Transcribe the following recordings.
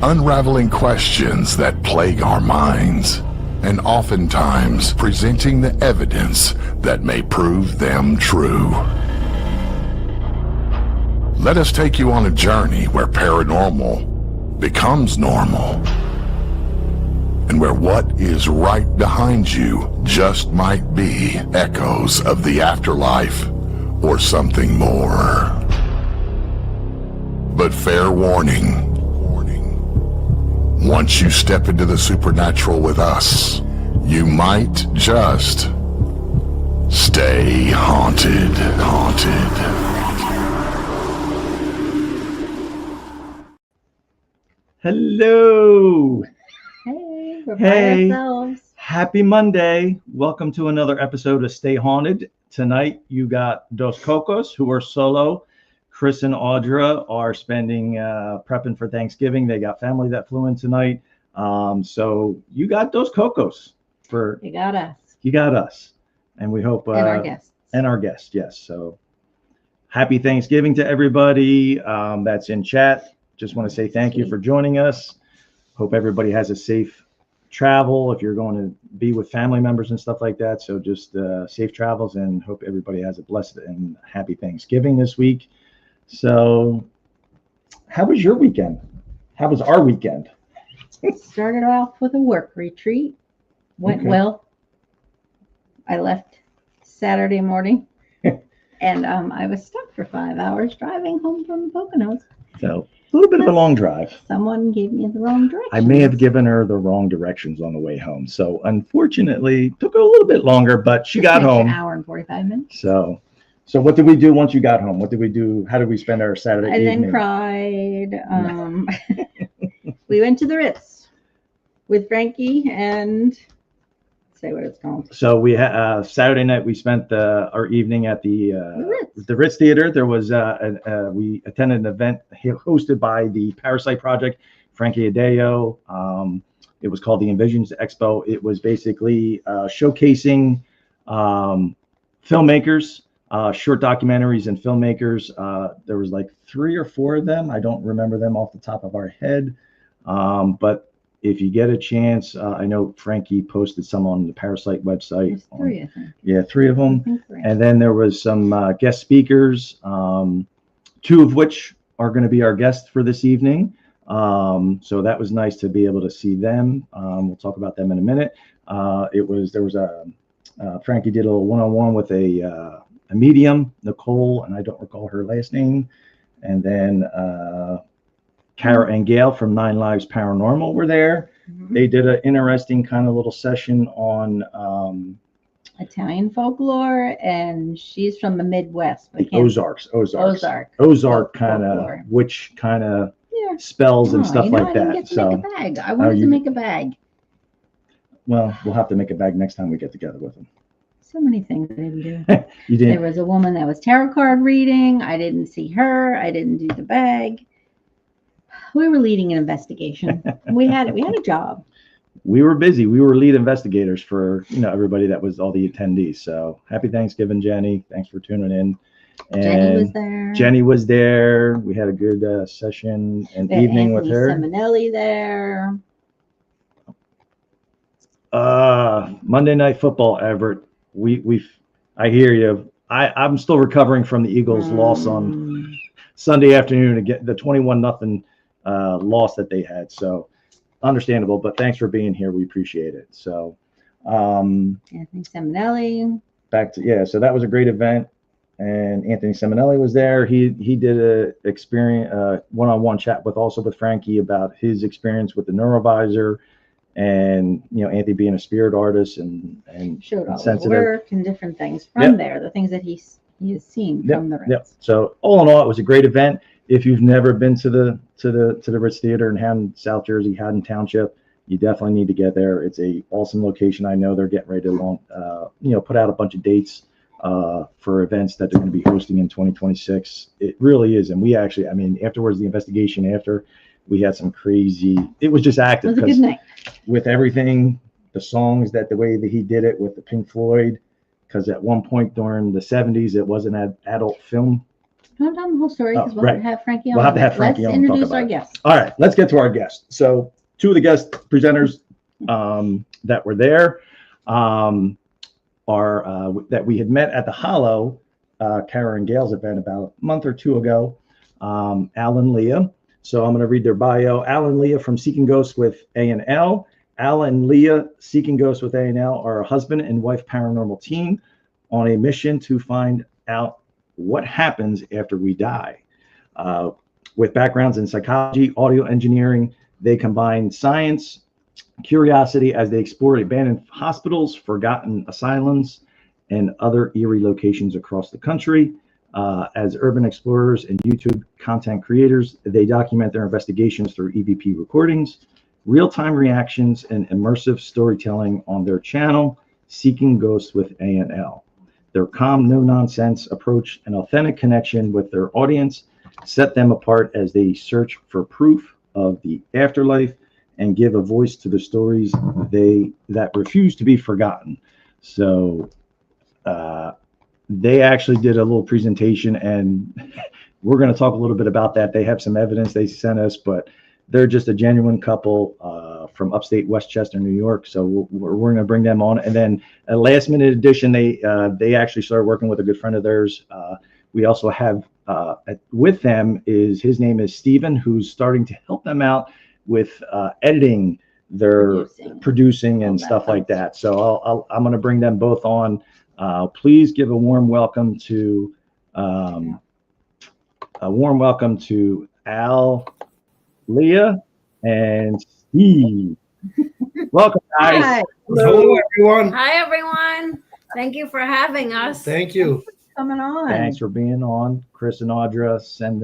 unraveling questions that plague our minds, and oftentimes presenting the evidence that may prove them true. Let us take you on a journey where paranormal becomes normal, and where what is right behind you just might be echoes of the afterlife or something more. But fair warning, once you step into the supernatural with us, you might just stay haunted. Hello. Hey, we're by ourselves. Happy Monday. Welcome to another episode of Stay Haunted. Tonight you got Dos Cocos, who are solo. Chris and Audra are spending prepping for Thanksgiving. They got family that flew in tonight. So you got Dos Cocos for You got us. You got us. And we hope And our guests. And our guests, yes. So happy Thanksgiving to everybody that's in chat. Just want to say thank you for joining us. Hope everybody has a safe travel if you're going to be with family members and stuff like that. So just safe travels, and hope everybody has a blessed and happy Thanksgiving this week. So how was your weekend? How was our weekend? Started off with a work retreat. Went well. I left Saturday morning and I was stuck for 5 hours driving home from the Poconos. So a little bit of a long drive. Someone gave me the wrong directions. I may have given her the wrong directions on the way home. So unfortunately, took her a little bit longer, but she got home. An hour and 45 minutes. So what did we do once you got home? What did we do? How did we spend our Saturday evening? I then cried. We went to the Ritz with Frankie and say what it's called. So we had Saturday night. We spent our evening at the Ritz Theater. There was we attended an event hosted by the Parasite Project, Frankie Adeo. It was called the Envisions Expo. It was basically showcasing filmmakers, short documentaries and filmmakers. There was like 3 or 4 of them. I don't remember them off the top of our head, but if you get a chance, I know Frankie posted some on the Parasite website. There's 3, I think. Yeah, 3 of them. 3. And then there was some guest speakers, 2 of which are going to be our guests for this evening. So that was nice to be able to see them. We'll talk about them in a minute. Frankie did a little one-on-one with a medium, Nicole, and I don't recall her last name. And then Kara and Gail from 9 Lives Paranormal were there. Mm-hmm. They did an interesting kind of little session on Italian folklore, and she's from the Midwest. The Ozark kind of witch kind of spells and stuff like that. Make a bag. I wanted to make a bag. Well, we'll have to make a bag next time we get together with them. So many things I didn't do. You did. There was a woman that was tarot card reading. I didn't see her. I didn't do the bag. We were leading an investigation. We had a job. We were busy. We were lead investigators for everybody that was all the attendees. So happy Thanksgiving, Jenny. Thanks for tuning in. And Jenny was there. We had a good session and evening with her. Seminelli there. Monday Night Football, Everett. I hear you. I'm still recovering from the Eagles' loss on Sunday afternoon, again, the 21-0 loss that they had. So understandable, but thanks for being here. We appreciate it. So Anthony Seminelli. So that was a great event, and Anthony Seminelli was there. He did a one-on-one chat with Frankie about his experience with the Neurovisor, and Anthony being a spirit artist and showed all his work and different things from there, the things that he has seen from the Ritz. Yep. So all in all, it was a great event. If you've never been to the Ritz Theater in South Jersey, Haddon Township, you definitely need to get there. It's a awesome location. I know they're getting ready to put out a bunch of dates for events that they're going to be hosting in 2026. It really is, and we actually, afterwards, the investigation after, we had some crazy. It was just active. It was a good night. With everything, the songs, the way that he did it with the Pink Floyd, because at one point during the 70s, it was an adult film Don't tell them the whole story because we'll right. have to have Frankie on. We'll have to have Frankie Let's on to talk introduce about our it. guests. All right, let's get to our guests. So 2 of the guest presenters that were there are that we had met at the Hollow, Kara and Gail's event about a month or 2 ago. Al and Leah. So I'm going to read their bio. Al and Leah from Seeking Ghosts with A&L. Al and Leah Seeking Ghosts with A&L are a husband and wife paranormal team on a mission to find out what happens after we die. With backgrounds in psychology, audio engineering, they combine science, curiosity as they explore abandoned hospitals, forgotten asylums, and other eerie locations across the country. As urban explorers and YouTube content creators, they document their investigations through EVP recordings, real-time reactions, and immersive storytelling on their channel, Seeking Ghosts with A&L. Their calm, no-nonsense approach and authentic connection with their audience set them apart as they search for proof of the afterlife and give a voice to the stories that refuse to be forgotten. So they actually did a little presentation, and we're going to talk a little bit about that. They have some evidence they sent us, but they're just a genuine couple from upstate Westchester, New York. So we're going to bring them on. And then a last minute addition, they actually started working with a good friend of theirs. We also have with them his name is Steven, who's starting to help them out with editing their producing and stuff like that. So I'm going to bring them both on. Please give a warm welcome to Al, Leah, and Steve. Welcome, guys. Hi. Hello, everyone. Hi, everyone. Thank you for having us. Thank you. Coming on. Thanks for being on. Chris and Audra send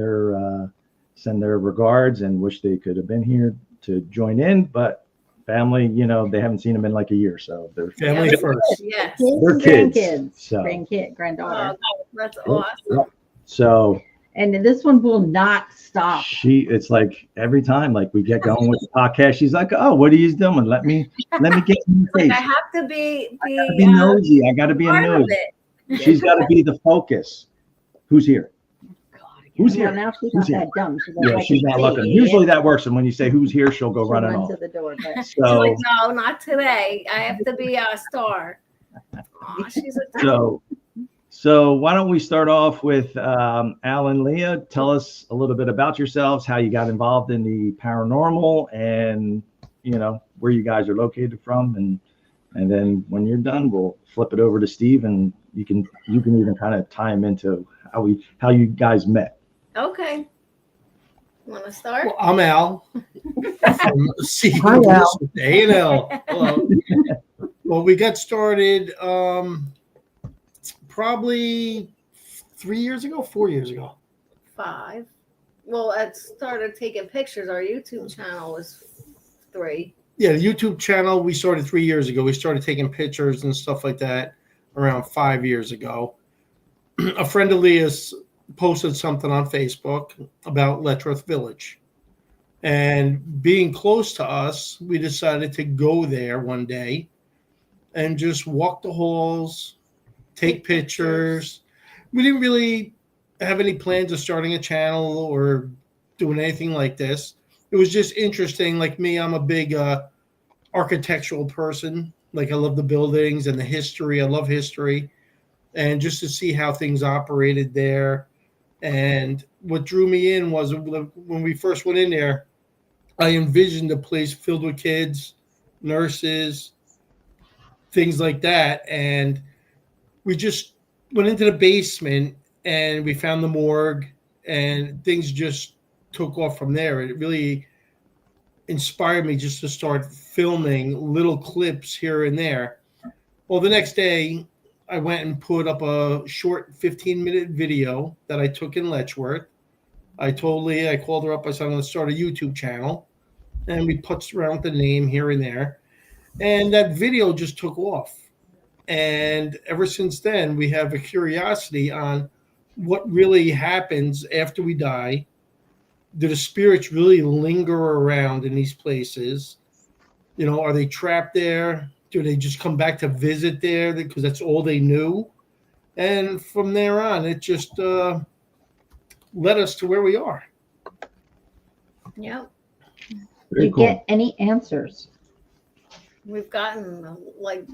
their regards and wish they could have been here to join in, but family, they haven't seen them in like a year, so they're Family Yeah. first. Yes. They're kids. So Granddaughter. Oh, that's awesome. so And this one will not stop. it's like every time like we get going with the podcast, she's like, "Oh, what are you doing? Let me get in your Like, face. I have to be Be nosy. I gotta be a part of nose. it. She's got to be the focus. Who's here? Who's here? Well, now she's Who's not here? that dumb. She's Yeah, she's not looking. Usually that works, and when you say who's here, she'll go running run off. to the door. But She's like, So, no, not today. I have to be a star. Aw, she's a so why don't we start off with Al and Leah? Tell us a little bit about yourselves, how you got involved in the paranormal, and where you guys are located from, and then when you're done, we'll flip it over to Steve, and you can even kind of tie him into how you guys met. Okay. Want to start? Well, I'm Al. From Seeking Hi, Al. Ghosts with A&L. Hello. Well, we got started probably 4 years ago. 5. Well, I started taking pictures. Our YouTube channel was 3. Yeah, the YouTube channel we started 3 years ago. We started taking pictures and stuff like that around 5 years ago. A friend of Leah's posted something on Facebook about Letchworth Village. And being close to us, we decided to go there one day and just walk the halls, take pictures. We didn't really have any plans of starting a channel or doing anything like this. It was just interesting. Like me, I'm a big architectural person. Like I love the buildings and the history. I love history. And just to see how things operated there. And what drew me in was when we first went in there, I envisioned a place filled with kids, nurses, things like that. And we just went into the basement and we found the morgue, and things just took off from there. It really inspired me just to start filming little clips here and there. Well, the next day, I went and put up a short 15-minute video that I took in Letchworth. I told Leah, I called her up, I said, I'm going to start a YouTube channel. And we putzed around with the name here and there. And that video just took off. And ever since then, we have a curiosity on what really happens after we die. Do the spirits really linger around in these places? Are they trapped there? Do they just come back to visit there because that's all they knew? And from there on, it just led us to where we are. Yep. Do Very you cool. get any answers? We've gotten like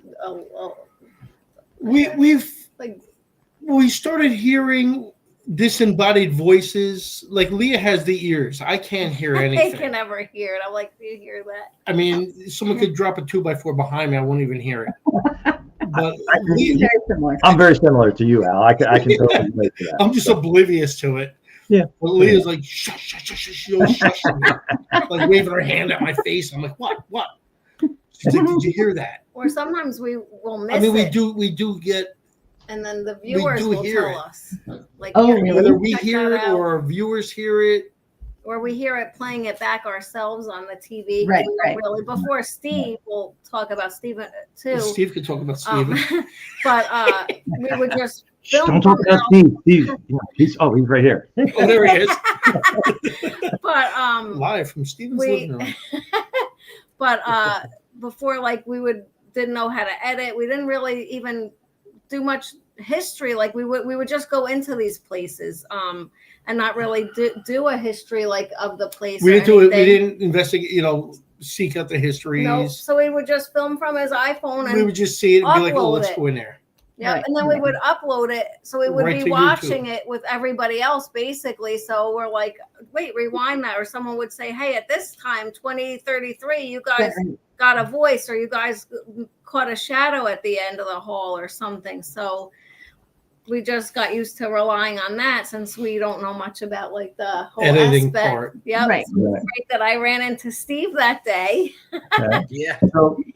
We started hearing disembodied voices. Like Leah has the ears. I can't hear I anything. can never hear it. I'm like, do you hear that? I mean, someone could drop a 2x4 behind me. I won't even hear it. But It's very similar. I'm very similar to you, Al. I can totally relate to that. I'm just oblivious to it. Yeah. But Leah's like, shush, shush, shush, shush. She always shushes me. Like waving her hand at my face. I'm like, what? She's like, did you hear that? Or sometimes we will miss I mean, it, we do get, and then the viewers do will hear tell it. us. Like, Oh, yeah, really? whether we check hear that it out. or viewers hear it. Or we hear it playing it back ourselves on the TV. Right, We don't right. Really, before Steve, we'll talk about Steven too. Steve could talk about Steven. But we would just Shh, film. don't talk about Steve. Steve, he's right here. Oh, there he is. But Live from Steven's we- living room. but before, like, didn't know how to edit. We didn't really even do much history. Like we would just go into these places and not really do a history like of the place. We or didn't do it. We anything. didn't investigate, seek out the histories. No, so we would just film from his iPhone and We would just see it and be like, oh, upload let's it. go in there. yeah, Right. and then we would upload it. So we would Right be to watching YouTube. it with everybody else basically. So we're like, wait, rewind that. Or someone would say, hey, at this time, 2033, you guys got a voice, or you guys caught a shadow at the end of the hall or something. So we just got used to relying on that since we don't know much about like the whole Editing aspect. part. Yep. Right. It's great that I ran into Steve that day. Okay. Yeah.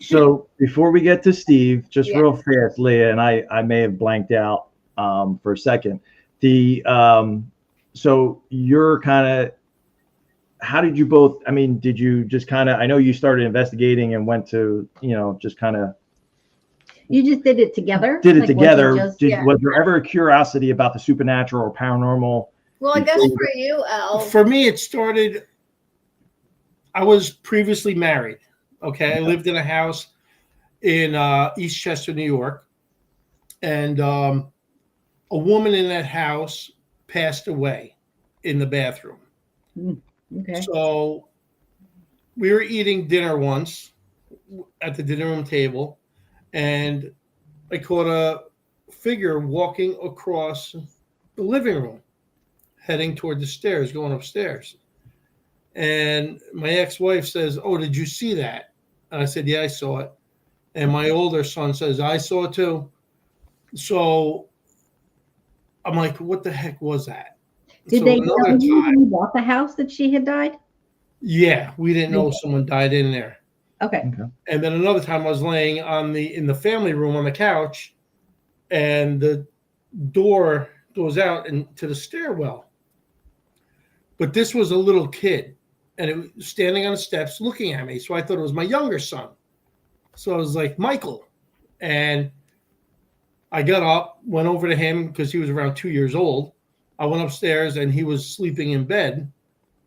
So before we get to Steve, just Yeah. real fast, Leah, and I may have blanked out for a second. So you're kind of, how did you both, I mean, did you just kind of, I know you started investigating and went to, just kind of You just did it together? did it Like, was together. just- Yeah. Was there ever a curiosity about the supernatural or paranormal? Well, I guess for you, Elle. For me, it started. I was previously married. Okay, I lived in a house in Eastchester, New York, and a woman in that house passed away in the bathroom. Okay. So we were eating dinner once at the dinner room table, and I caught a figure walking across the living room, heading toward the stairs, going upstairs. And my ex-wife says, "Oh, did you see that?" And I said, "Yeah, I saw it." And my older son says, "I saw it too." So I'm like, "What the heck was that?" Did So they another tell you time- when you bought the house that she had died? Yeah, we didn't know someone died in there. Okay. And then another time I was laying in the family room on the couch, and the door goes out into the stairwell. But this was a little kid, and it was standing on the steps looking at me. So I thought it was my younger son. So I was like, Michael. And I got up, went over to him because he was around 2 years old. I went upstairs, and he was sleeping in bed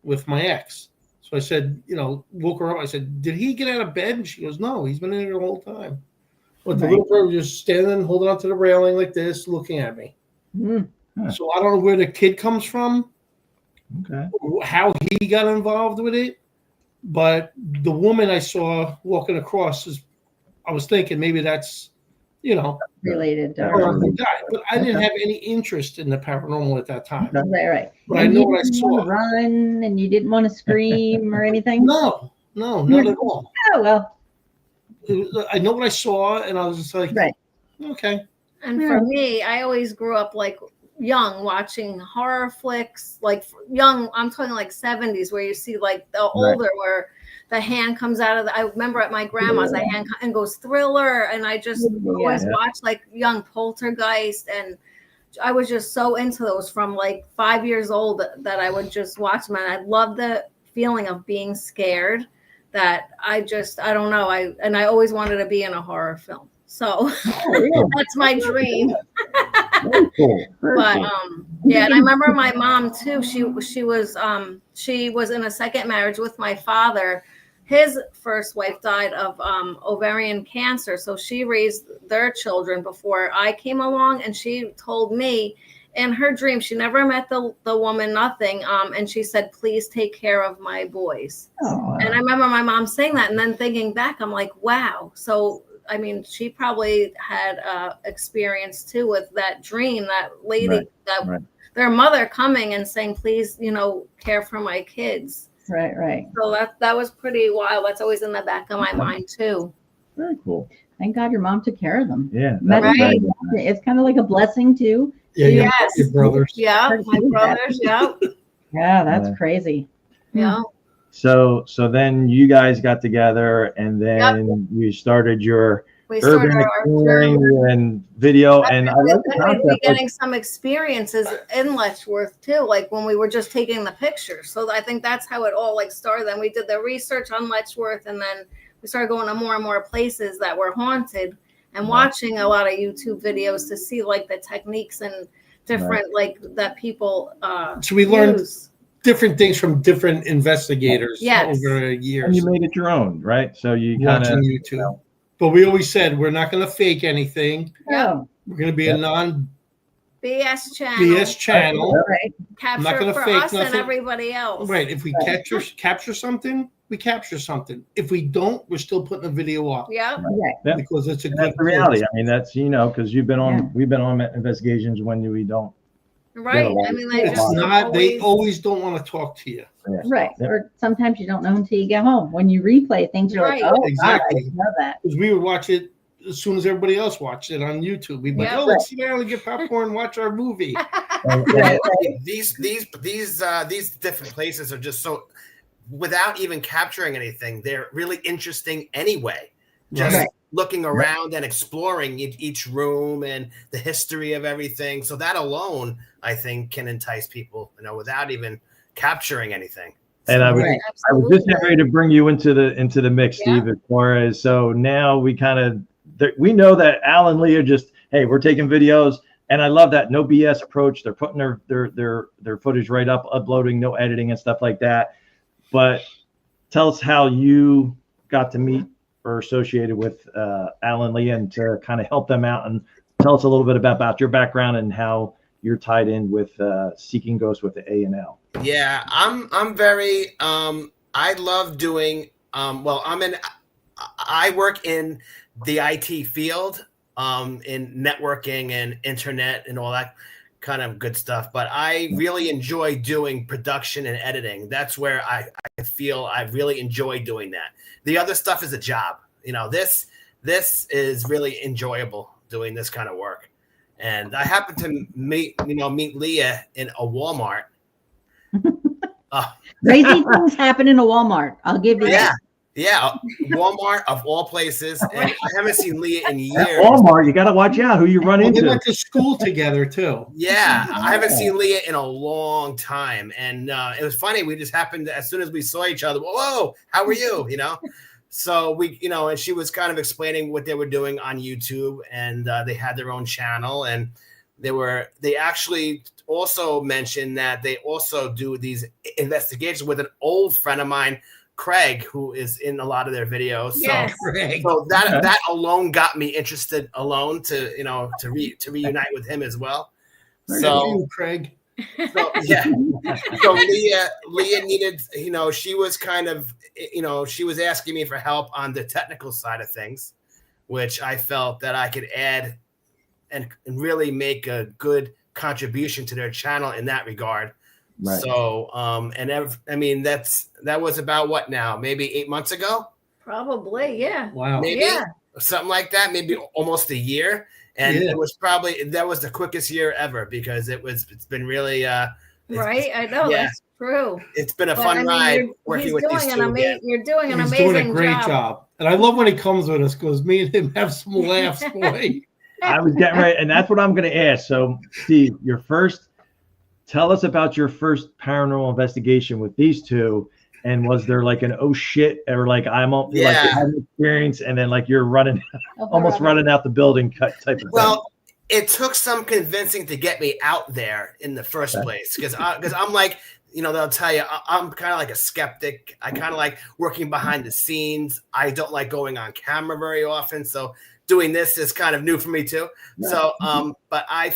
with my ex. So I said, woke her up. I said, "Did he get out of bed?" And she goes, "No, he's been in there the whole time." But the Right. little girl was just standing, holding onto the railing like this, looking at me. Mm. So I don't know where the kid comes from, Okay. how he got involved with it. But the woman I saw walking across, I was thinking maybe that's, Related. her who died. But I didn't have any interest in the paranormal at that time. Right. But I And know you what I didn't want saw. to run, and you didn't want to scream or anything? No, not at all. Oh, well, I know what I saw, and I was just like, right. okay. And Yeah. for me, I always grew up like young watching horror flicks, like young, I'm talking like 70s, where you see like the older where the hand comes out of I remember at my grandma's, the hand and goes Thriller. And I just always watched like young Poltergeist. And I was just so into those from like 5 years old that I would just watch them. And I love the feeling of being scared that I don't know. I always wanted to be in a horror film. So that's my dream. Very cool. Very But cool. yeah, and I remember my mom too. She was in a second marriage with my father. His first wife died of ovarian cancer, so she raised their children before I came along. And she told me in her dream, she never met the woman, nothing. And she said, please take care of my boys. Oh, And I remember my mom saying that, and then thinking back, I'm like, wow. So, I mean, she probably had experience too with that dream, that lady, their mother coming and saying, please, care for my kids. right. So that was pretty wild. That's always in the back of my mind too. Very cool. Thank God your mom took care of them. Yeah. Right. It's kind of like a blessing too. Yeah, your brothers. Yeah, my brothers. Yeah. Yeah, that's crazy. Yeah. So then you guys got together, and then you started your We started urban our exploring journey. and video, and I like the Then we'd be concept. getting some experiences in Letchworth too, like when we were just taking the pictures. So I think that's how it all started. Then we did the research on Letchworth, and then we started going to more and more places that were haunted, and watching a lot of YouTube videos to see the techniques and different that people So we learned use. different things from different investigators Yes. over years. And you made it your own, right? So you kind Watching of YouTube. But we always said we're not going to fake anything. Oh, We're going to be a non BS channel. BS channel. right. Capture not gonna for fake us and nothing. everybody else. Right. If we capture something, we capture something. If we don't, we're still putting a video up Yep. Right. Yeah. because it's a And good that's the reality. I mean, that's because we've been on Yeah. we've been on investigations when we don't. Right. Yeah, I mean, they It's just not. They always don't want to talk to you. Right. Yep. Or sometimes you don't know until you get home. When you replay things, you're Right. like, oh, Exactly. God, I didn't know that. Because we would watch it as soon as everybody else watched it on YouTube. We'd be like, Yeah. "Oh, let's sit down and get popcorn, and watch our movie." Right. These different places are just so, without even capturing anything, they're really interesting anyway. Just Right. looking around and exploring each room and the history of everything. So that alone, I think, can entice people, without even capturing anything. And I was Right. I was just getting ready to bring you into the mix, Steve. As far as so now we we know that Al and Leah just we're taking videos, and I love that no BS approach. They're putting their footage right up, uploading, no editing and stuff like that. But tell us how you got to meet or associated with Al and Leah, and to kind of help them out, and tell us a little bit about your background and how you're tied in with Seeking Ghosts with the A&L. Yeah, I'm very I love doing I work in the IT field, in networking and internet and all that kind of good stuff, but I really enjoy doing production and editing. That's where I feel I really enjoy doing that. The other stuff is a job. This is really enjoyable, doing this kind of work. And I happened to meet Leah in a Walmart. Crazy things happen in a Walmart. I'll give you that. Yeah, Walmart of all places. And I haven't seen Leah in At years. Walmart, you got to watch out who you run Well, they into. went to school together too. Yeah, I haven't seen Leah in a long time. And it was funny. We just happened, as soon as we saw each other, whoa, how are you? So we, and she was kind of explaining what they were doing on YouTube, and they had their own channel, and they actually also mentioned that they also do these investigations with an old friend of mine, Craig, who is in a lot of their videos. Yes. So that alone got me interested alone to reunite with him as well. So Craig. So yeah. So Leah needed, she was kind of, she was asking me for help on the technical side of things, which I felt that I could add and really make a good contribution to their channel in that regard. Right. So, that was about what now? Maybe 8 months ago? Probably, yeah. Wow. Maybe something like that. Maybe almost a year. And it was that was the quickest year ever, because it's been really Right, I know, that's true. It's been a fun ride working with these two again. You're doing an He's amazing doing a great job. And I love when he comes with us, because me and him have some laughs, boy. I was getting ready, and that's what I'm going to ask. So, Steve, tell us about your first paranormal investigation with these two. And was there like an oh shit, or like like you had an experience, and then like you're running, almost running out the building type of thing? Well, it took some convincing to get me out there in the first place, because I'm like, they'll tell you I'm kind of like a skeptic. I kind of like working behind the scenes. I don't like going on camera very often. So doing this is kind of new for me too. So, but I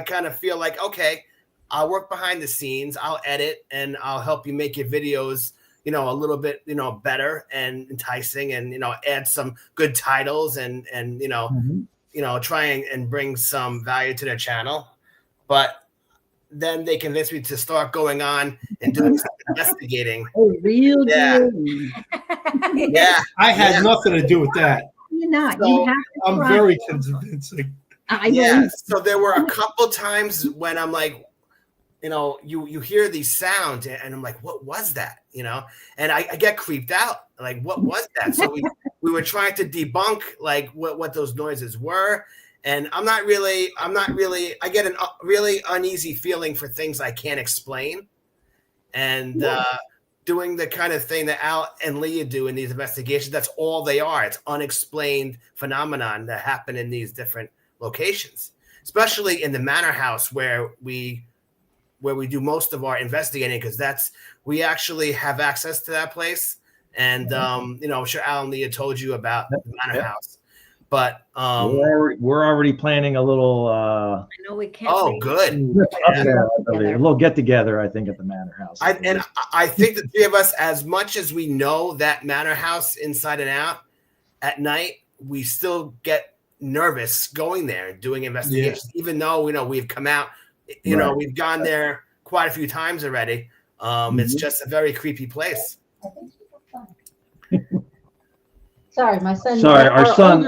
kind of feel like, okay, I'll work behind the scenes, I'll edit, and I'll help you make your videos, a little bit, better and enticing, and add some good titles, and try and bring some value to their channel. But then they convinced me to start going on and doing some investigating. Oh, real good. Yeah. I had nothing to do with that. You're not. So, You have to I'm try. very convincing. I Yeah. know. So there were a couple times when I'm like, you hear these sounds, and I'm like, what was that? And I get creeped out. Like, what was that? So we were trying to debunk like what those noises were. And I get a really uneasy feeling for things I can't explain. And doing the kind of thing that Al and Leah do in these investigations, that's all they are. It's unexplained phenomenon that happen in these different locations, especially in the manor house where we do most of our investigating, because we actually have access to that place. And I'm sure Al and Leah told you about the manor house. But we're already planning a little I know we can't. oh, good. a little get together, I think, at the manor house. I think the three of us, as much as we know that manor house inside and out, at night we still get nervous going there and doing investigations, even though we've come out, we've gone there quite a few times already. It's just a very creepy place. Sorry, my son. Sorry,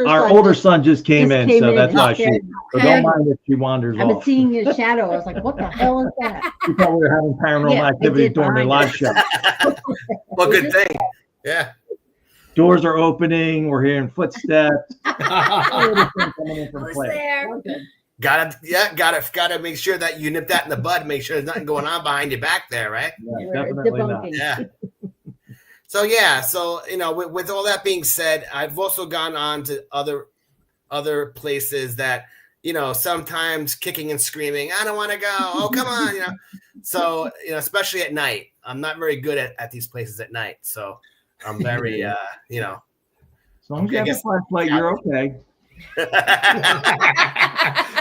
our older son just came in, so that's why she. So don't mind if she wanders I was off. seeing his shadow. I was like, "What the hell is that?" She thought we were having paranormal activity during the live show. Well, good thing. Yeah. Doors are opening. We're hearing footsteps. Who's there? Gotta make sure that you nip that in the bud. Make sure there's nothing going on behind your back there, right? Yeah, definitely not. Yeah. So with all that being said, I've also gone on to other places that, sometimes kicking and screaming, I don't want to go. Oh, come on, So, especially at night, I'm not very good at these places at night. So I'm very, As long as you have a flashlight, you're okay.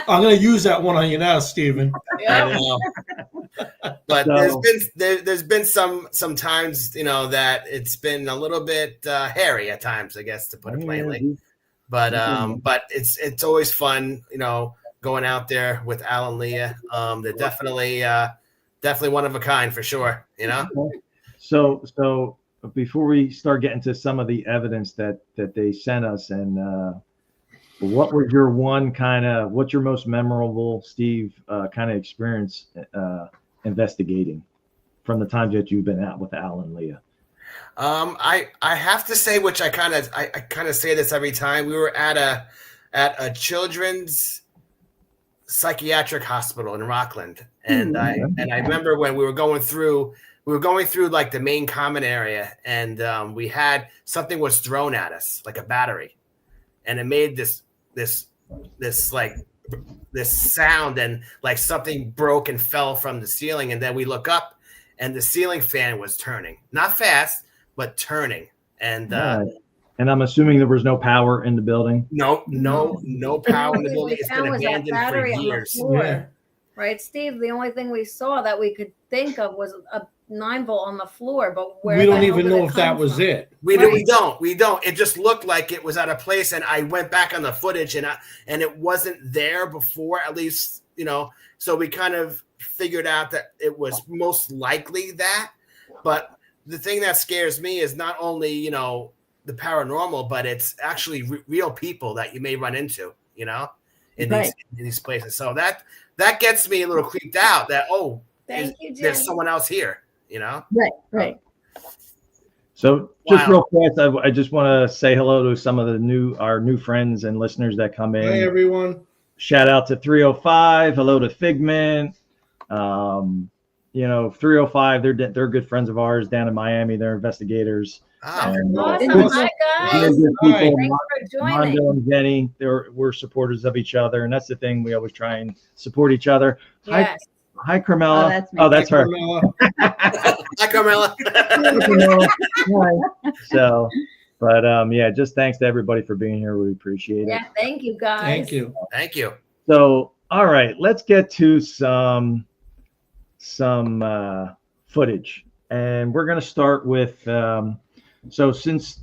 I'm going to use that one on you now, Stephen. I know. But there's been some times, that it's been a little bit hairy at times, I guess, to put it plainly. But it's always fun, going out there with Al and Leah. They're definitely one of a kind for sure, So before we start getting to some of the evidence that they sent us, and what was your what's your most memorable, Steve, kind of experience investigating from the times that you've been out with Al and Leah? I have to say, which I kind of say this every time. We were at a children's psychiatric hospital in Rockland, and I remember when we were going through like the main common area, and we had something was thrown at us like a battery, and it made this sound, and like something broke and fell from the ceiling, and then we look up, and the ceiling fan was turning, not fast, but turning, and I'm assuming there was no power in the building. No power in the building. It's been abandoned for years. Yeah. Right, Steve? The only thing we saw that we could think of was a 9-volt on the floor, but we don't even know if that was it. We don't. It just looked like it was at a place, and I went back on the footage, and it wasn't there before, at least, so we kind of figured out that it was most likely that. But the thing that scares me is not only, the paranormal, but it's actually real people that you may run into, in these places. So that gets me a little creeped out that, there's someone else here, Right. So just real fast, I just want to say hello to some of our new friends and listeners that come in. Hey, everyone. Shout out to 305. Hello to Figment. 305, they're good friends of ours down in Miami. They're investigators. Awesome. Hi, They're guys. good people. Thanks for joining. Mondo and Jenny, we're supporters of each other, and that's the thing. We always try and support each other. Yes. Hi, Carmela. Oh, that's me. That's her. Hi, Carmela. Hi. So, But yeah, just thanks to everybody for being here. We appreciate it. Yeah, thank you guys. Thank you. Thank you. So, all right, let's get to some footage, and we're going to start with. So, since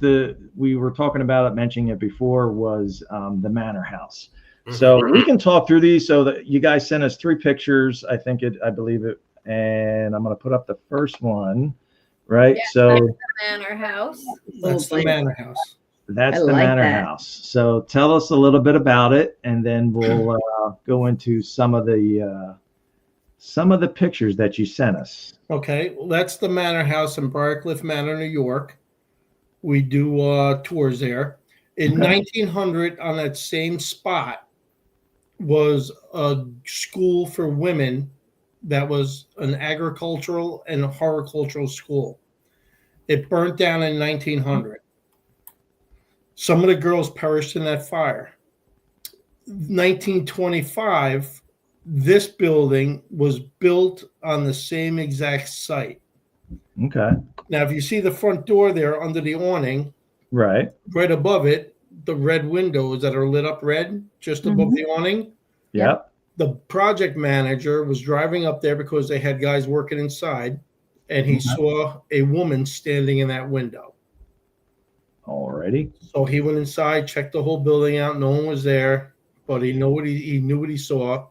we were talking about it, mentioning it before, was the Manor House. So we can talk through these. So that you guys sent us 3 pictures. I believe it, and I'm going to put up the first one. Right. Yeah, so that's the Manor House. That's the Manor House. that's I the like Manor that. House. So tell us a little bit about it, and then we'll go into some of the pictures that you sent us. Okay, well, that's the Manor House in Briarcliff Manor, New York. We do tours there. In 1900, on that same spot, was a school for women that was an agricultural and horticultural school. It burnt down in 1900. Some of the girls perished in that fire. 1925, this building was built on the same exact site. Okay. Now, if you see the front door there under the awning, Right. right above it, the red windows that are lit up red just above the awning, Yep. the project manager was driving up there because they had guys working inside, and he saw a woman standing in that window. Alrighty. So he went inside, checked the whole building out. No one was there, but he knew what he saw.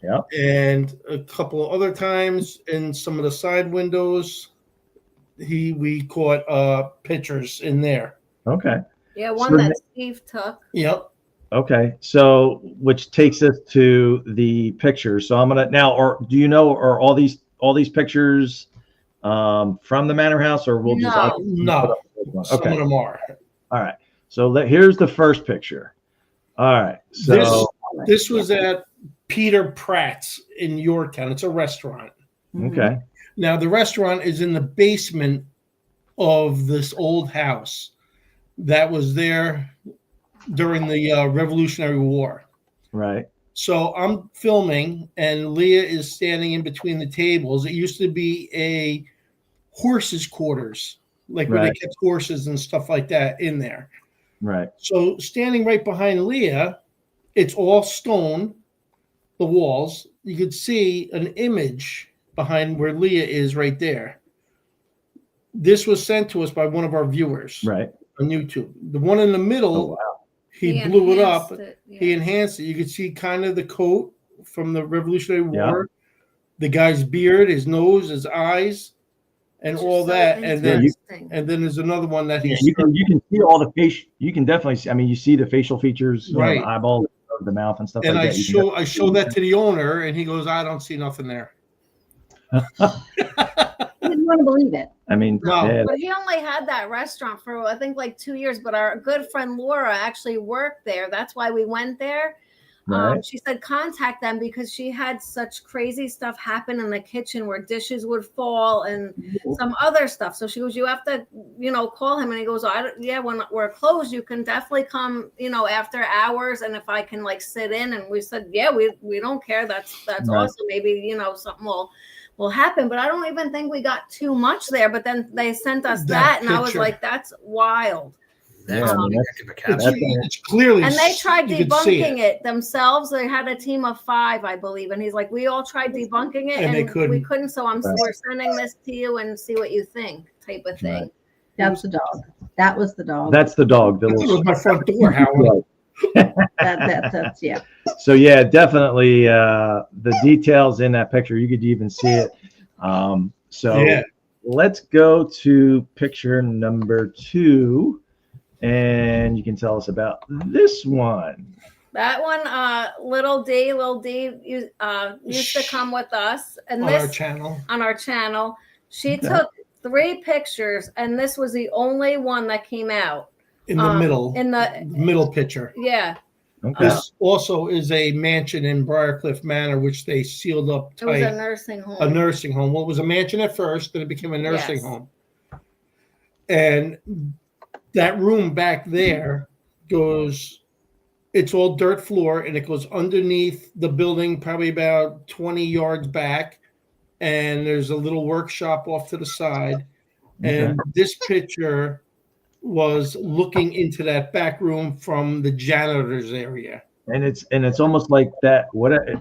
Yep. And a couple of other times in some of the side windows, we caught pictures in there. Okay. Yeah, one So that Steve took. Yep. Okay. So, which takes us to the pictures. So I'm gonna now, or do you know, are all these pictures from the Manor House, or we'll just No. Some Okay. of them are. All right. So here's the first picture. All right. So This was at Peter Pratt's in Yorktown. It's a restaurant. okay. Now, the restaurant is in the basement of this old house that was there during the Revolutionary War. Right. So I'm filming, and Leah is standing in between the tables. It used to be a horses' quarters, like where they kept horses and stuff like that in there. Right. So standing right behind Leah, it's all stone, the walls. You could see an image behind where Leah is right there. This was sent to us by one of our viewers Right. on YouTube. The one in the middle, Oh wow. he blew it up. Yeah. He enhanced it. You could see kind of the coat from the Revolutionary War, the guy's beard, his nose, his eyes, and Which all is so that. And then interesting. there's another one that Yeah, he's you can see all the face. You can definitely see. I mean, you see the facial features, you know, Right. the eyeballs, the mouth, and stuff and like I that. You can I show that to the owner, and he goes, "I don't see nothing there." I didn't want to believe it. I mean, No. yeah, But he only had that restaurant for I think like 2 years. But our good friend Laura actually worked there. That's why we went there. right. She said contact them because she had such crazy stuff happen in the kitchen where dishes would fall and some other stuff. So she goes, you have to, call him. And he goes, when we're closed, you can definitely come, after hours. And if I can like sit in, and we said, yeah, we don't care. That's Right. awesome. Maybe, something will happen, but I don't even think we got too much there. But then they sent us that and I was picture. like, that's wild. That's I mean, a heck of a capture. It's clearly, And they tried you could see debunking it themselves. They had a team of 5, I believe. And he's like, we all tried debunking it And they we couldn't. couldn't. So we're sending this to you and see what you think, type of thing. Right. That's the dog. That was the dog. That's the dog. The I thought it little, was my front door, Howard. That's yeah. so yeah, definitely the details in that picture. You could even see it. So Yeah. let's go to picture number 2, and you can tell us about this one. That one, Little D used to come with us, and On this our channel. on our channel. She Okay. took 3 pictures, and this was the only one that came out In the middle. in the middle picture. yeah. Okay. This also is a mansion in Briarcliff Manor, which they sealed up It was a tight. nursing home. A nursing home. Well, it was a mansion at first, then it became a nursing Yes. home. And that room back there it's all dirt floor, and it goes underneath the building, probably about 20 yards back. And there's a little workshop off to the side. And this picture was looking into that back room from the janitor's area. And it's almost like that.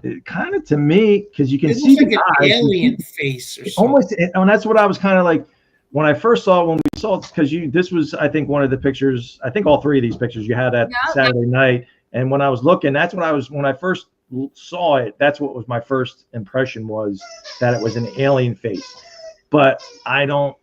It kind of to me, because you can It see looks like the an eyes, alien face or something. almost, and that's what I was kind of like when I first saw when we saw it, because this was, I think, one of the pictures. I think all three of these pictures you had that Saturday night. And when I was looking, that's what I was when I first saw it. That's what was my first impression, was that it was an alien face. But I don't,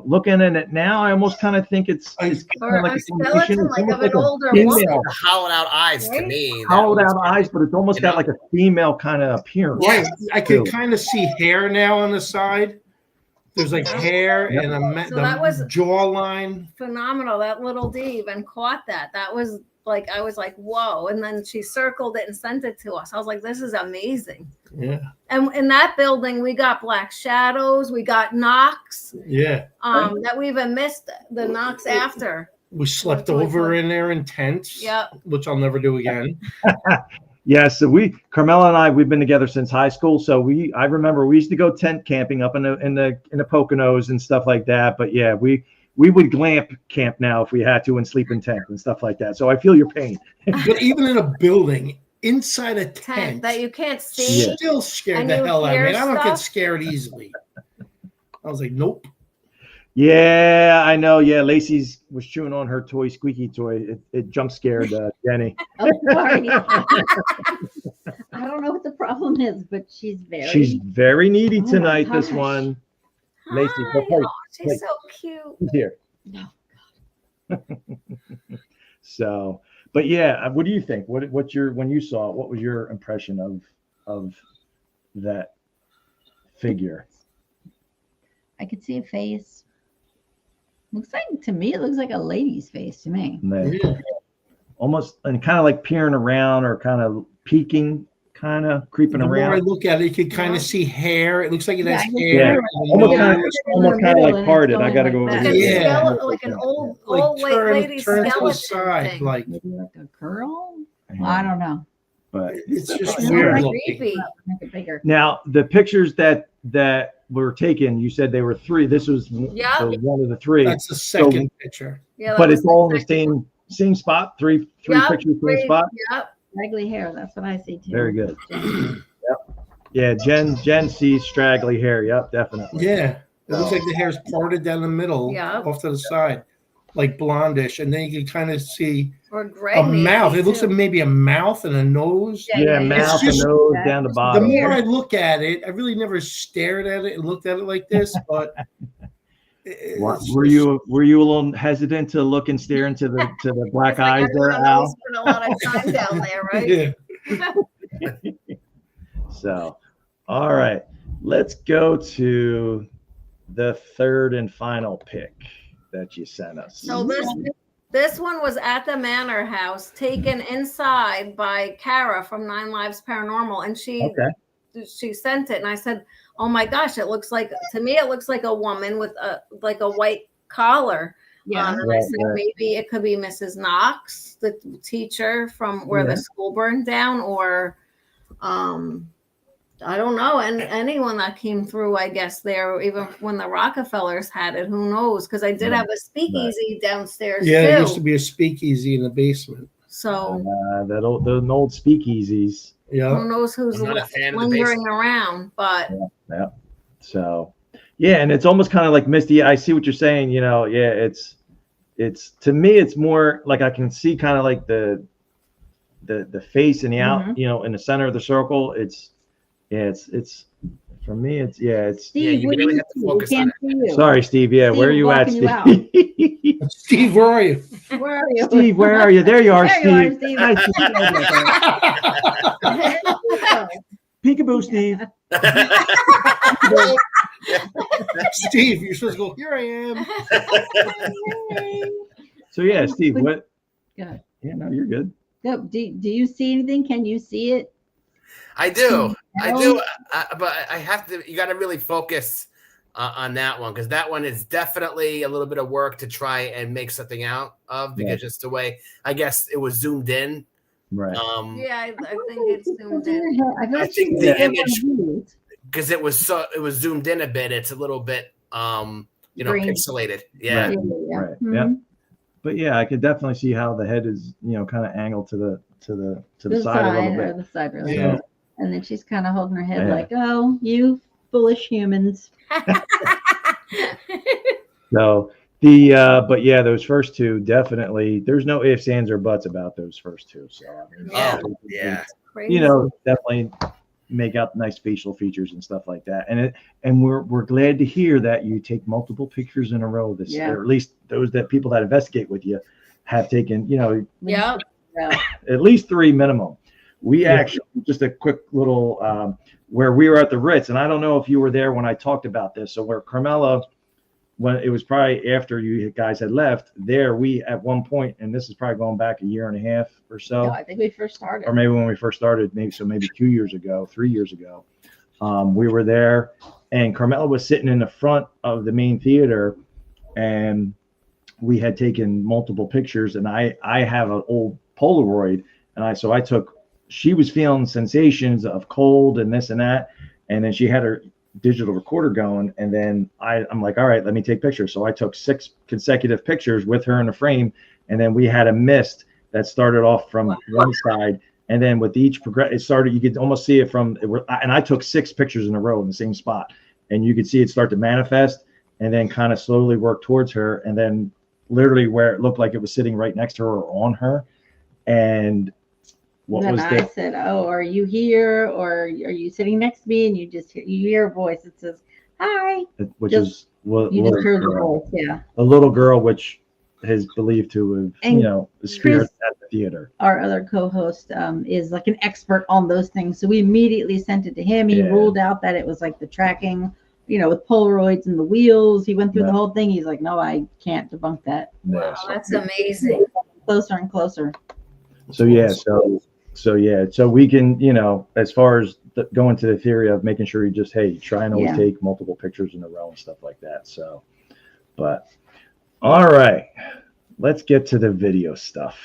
looking at it now, I almost kind of think it's Or kind of like a skeleton, like of an older female. woman. Hollowed out eyes to Right? me. Hollowed out eyes, but it's almost got like a female kind of appearance. Right. I can too. kind of see hair now on the side. There's like hair Yep. and So that was jawline. phenomenal. That little D even caught that. That was like, I was like, whoa. And then she circled it and sent it to us. I was like, this is amazing. Yeah. And in that building, we got black shadows, we got knocks. Yeah. That we even missed the knocks after. We slept over in there in tents. Yep. Which I'll never do again. Yeah, so Carmela and I, we've been together since high school. So I remember we used to go tent camping up in the Poconos and stuff like that. But yeah, we would glamp camp now if we had to and sleep in tent and stuff like that. So I feel your pain. But even in a building, inside a tent That you can't see. still scared And the you hell out of hear me. I don't get stuff? scared easily. I was like, nope. Yeah, I know. Yeah, Lacey was chewing on her squeaky toy. It jump scared Jenny. Oh, sorry. I don't know what the problem is, but she's very needy Oh my tonight. This gosh. one, Lacey, Hi. go play. Oh, she's so cute. She's here. No. So, but yeah, what do you think? What's your, when you saw it, what was your impression of that figure? I could see a face. To me, it looks like a lady's face to me. Yeah. Almost, and kind of like peering around or kind of peeking, kind of creeping The more I around. look at it, you can kind of see hair. It looks like it has Yeah, hair. Almost kind of like parted. I got to go over Like, here. Yeah. like an old lady turn to the skeleton side, thing. like Maybe like a curl. I don't know. But it's just It's weird like looking. Creepy. Make it bigger. now the pictures that were taken, you said they were three. This was Yeah. one of the three. That's the second picture. Yeah, that But was it's all in the the second same spot. Three Yep, pictures, same one. spot. Yep. Straggly hair. That's what I see too. Very good. Yeah, Jen sees straggly hair. Yep, definitely. Yeah. It looks like the hair's parted down the middle, Yeah. off to the side, like blondish. And then you can kind of see Or gray. a maybe, mouth. It looks too. like maybe a mouth and a nose. Yeah, mouth and just- nose down the The bottom. more I look at it, I really never stared at it and looked at it like this, but Were you a little hesitant to look and stare into the black It's like eyes there, everyone Al? else spent a lot of time down there, right? Yeah. So, all right, let's go to the third and final pick that you sent us. So this one was at the Manor House, taken inside by Kara from 9 Lives Paranormal, and she sent it, and I said, "Oh my gosh, it looks like a woman with a white collar." Yeah. And I said maybe it could be Mrs. Knox, the teacher from where the school burned down, or I don't know, and anyone that came through, I guess, there, even when the Rockefellers had it, who knows? Because I did have a speakeasy downstairs Yeah, too. there used to be a speakeasy in the basement. So the old speakeasies. Yeah. who knows who's I'm not a fan of the lingering basement. around? But Yeah. So, yeah, and it's almost kind of like Misty. I see what you're saying. It's to me, it's more like I can see kind of like the face and the out, in the center of the circle. It's for me. It's Steve, you what do really you have to see? focus We on can't see you. Sorry, Steve. Yeah, Steve, where are you at, blocking you Steve? Steve, where are you? Where are you? Steve, where are you? There you are, There you are, Steve. Steve. Hi, Steve. Peekaboo, Steve. Steve, you're supposed to go, here I am. So yeah, Steve, what? Good. Yeah, no, you're good. So, do you see anything? Can you see it? I do. No. But I have to, you got to really focus on that one, because that one is definitely a little bit of work to try and make something out of, because just the way, I guess it was zoomed in. Right. yeah, I think it's zoomed in. I think the image, because it was zoomed in a bit, it's a little bit, Green. pixelated. Yeah. Right. Mhm. Yeah. but yeah, I could definitely see how the head is, kind of angled to the side a little or bit. the side really. Yeah. And then she's kind of holding her head Yeah. like, "Oh, you foolish humans." So but yeah, those first two definitely. There's no ifs, ands, or buts about those first two. So I mean, Yeah. Oh, yeah. Crazy. definitely make up nice facial features and stuff like that. And we're glad to hear that you take multiple pictures in a row. Yeah. Or at least those people that investigate with you have taken, Yeah. Yeah. at least 3 minimum. We Yeah. actually, just a quick little, where we were at the Ritz, and I don't know if you were there when I talked about this. So where Carmela, when it was probably after you guys had left there, we at one point, and this is probably going back a year and a half or so, No, I think we first started. or maybe when we first started, maybe 2 years ago, 3 years ago, we were there, and Carmela was sitting in the front of the main theater, and we had taken multiple pictures, and I have an old Polaroid, and I took. She was feeling sensations of cold and this and that, and then she had her digital recorder going, and then I'm like, all right, let me take pictures. So I took 6 consecutive pictures with her in the frame, and then we had a mist that started off from one side, and then with each it started, you could almost see it and I took 6 pictures in a row in the same spot, and you could see it start to manifest and then kind of slowly work towards her, and then literally where it looked like it was sitting right next to her or on her. And what And was then I that? said, "Oh, are you here, or are you sitting next to me?" And you hear a voice that says, "Hi." Which just- is what You just heard the girl. voice, yeah. A little girl, which is believed to have, And the spirit Chris- at the theater. Our other co-host is like an expert on those things, so we immediately sent it to him. He Yeah. ruled out that it was like the tracking, with Polaroids and the wheels. He went through Yeah. the whole thing. He's like, "No, I can't debunk that." Yeah, Wow, that's amazing. Closer and closer. so we can, as far as going to the theory of making sure you just, try and always Yeah. take multiple pictures in a row and stuff like that. So, but all right, let's get to the video stuff.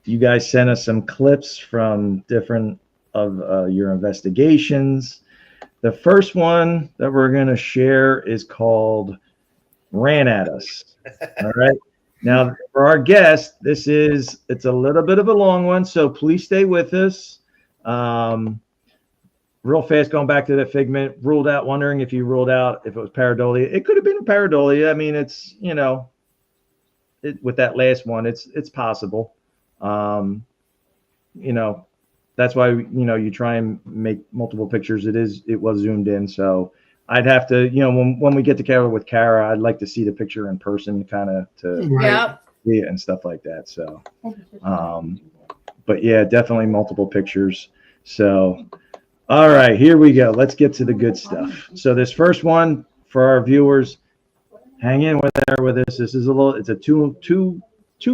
You guys sent us some clips from different of your investigations. The first one that we're going to share is called "Ran at Us." All right. Now, for our guest, it's a little bit of a long one, so please stay with us. Real fast, going back to that Figment, wondering if you ruled out if it was pareidolia. It could have been a pareidolia. I mean, it's, with that last one, it's possible. That's why, you try and make multiple pictures. It was zoomed in, so I'd have to, when we get together with Kara, I'd like to see the picture in person, kind of to Yep. see it and stuff like that. So, but yeah, definitely multiple pictures. So, all right, here we go. Let's get to the good stuff. So this first one for our viewers, hang in with us. This is it's a 2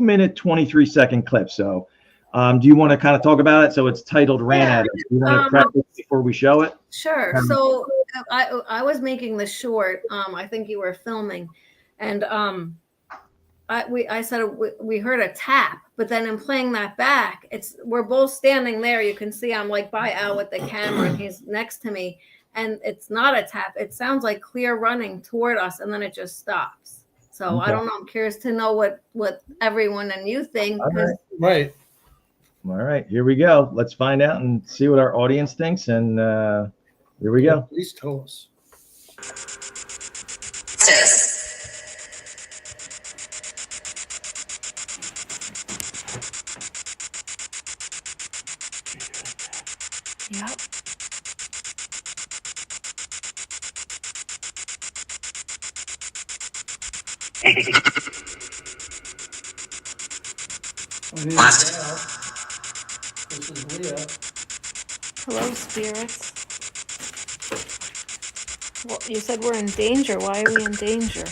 minute, 23-second clip. So, do you want to kind of talk about it? So it's titled "Ran at Us." Do you want to practice before we show it? Sure. So I was making the short. I think you were filming, and I said we heard a tap, but then in playing that back, we're both standing there. You can see I'm like by Al with the camera, and he's next to me, and it's not a tap. It sounds like clear running toward us, and then it just stops. So Okay. I don't know. I'm curious to know what everyone and you think. All right. Right. All right, here we go. Let's find out and see what our audience thinks. And here we go. Please tell us. Yep. This is Leah. Hello, spirits. Well, you said we're in danger. Why are we in danger?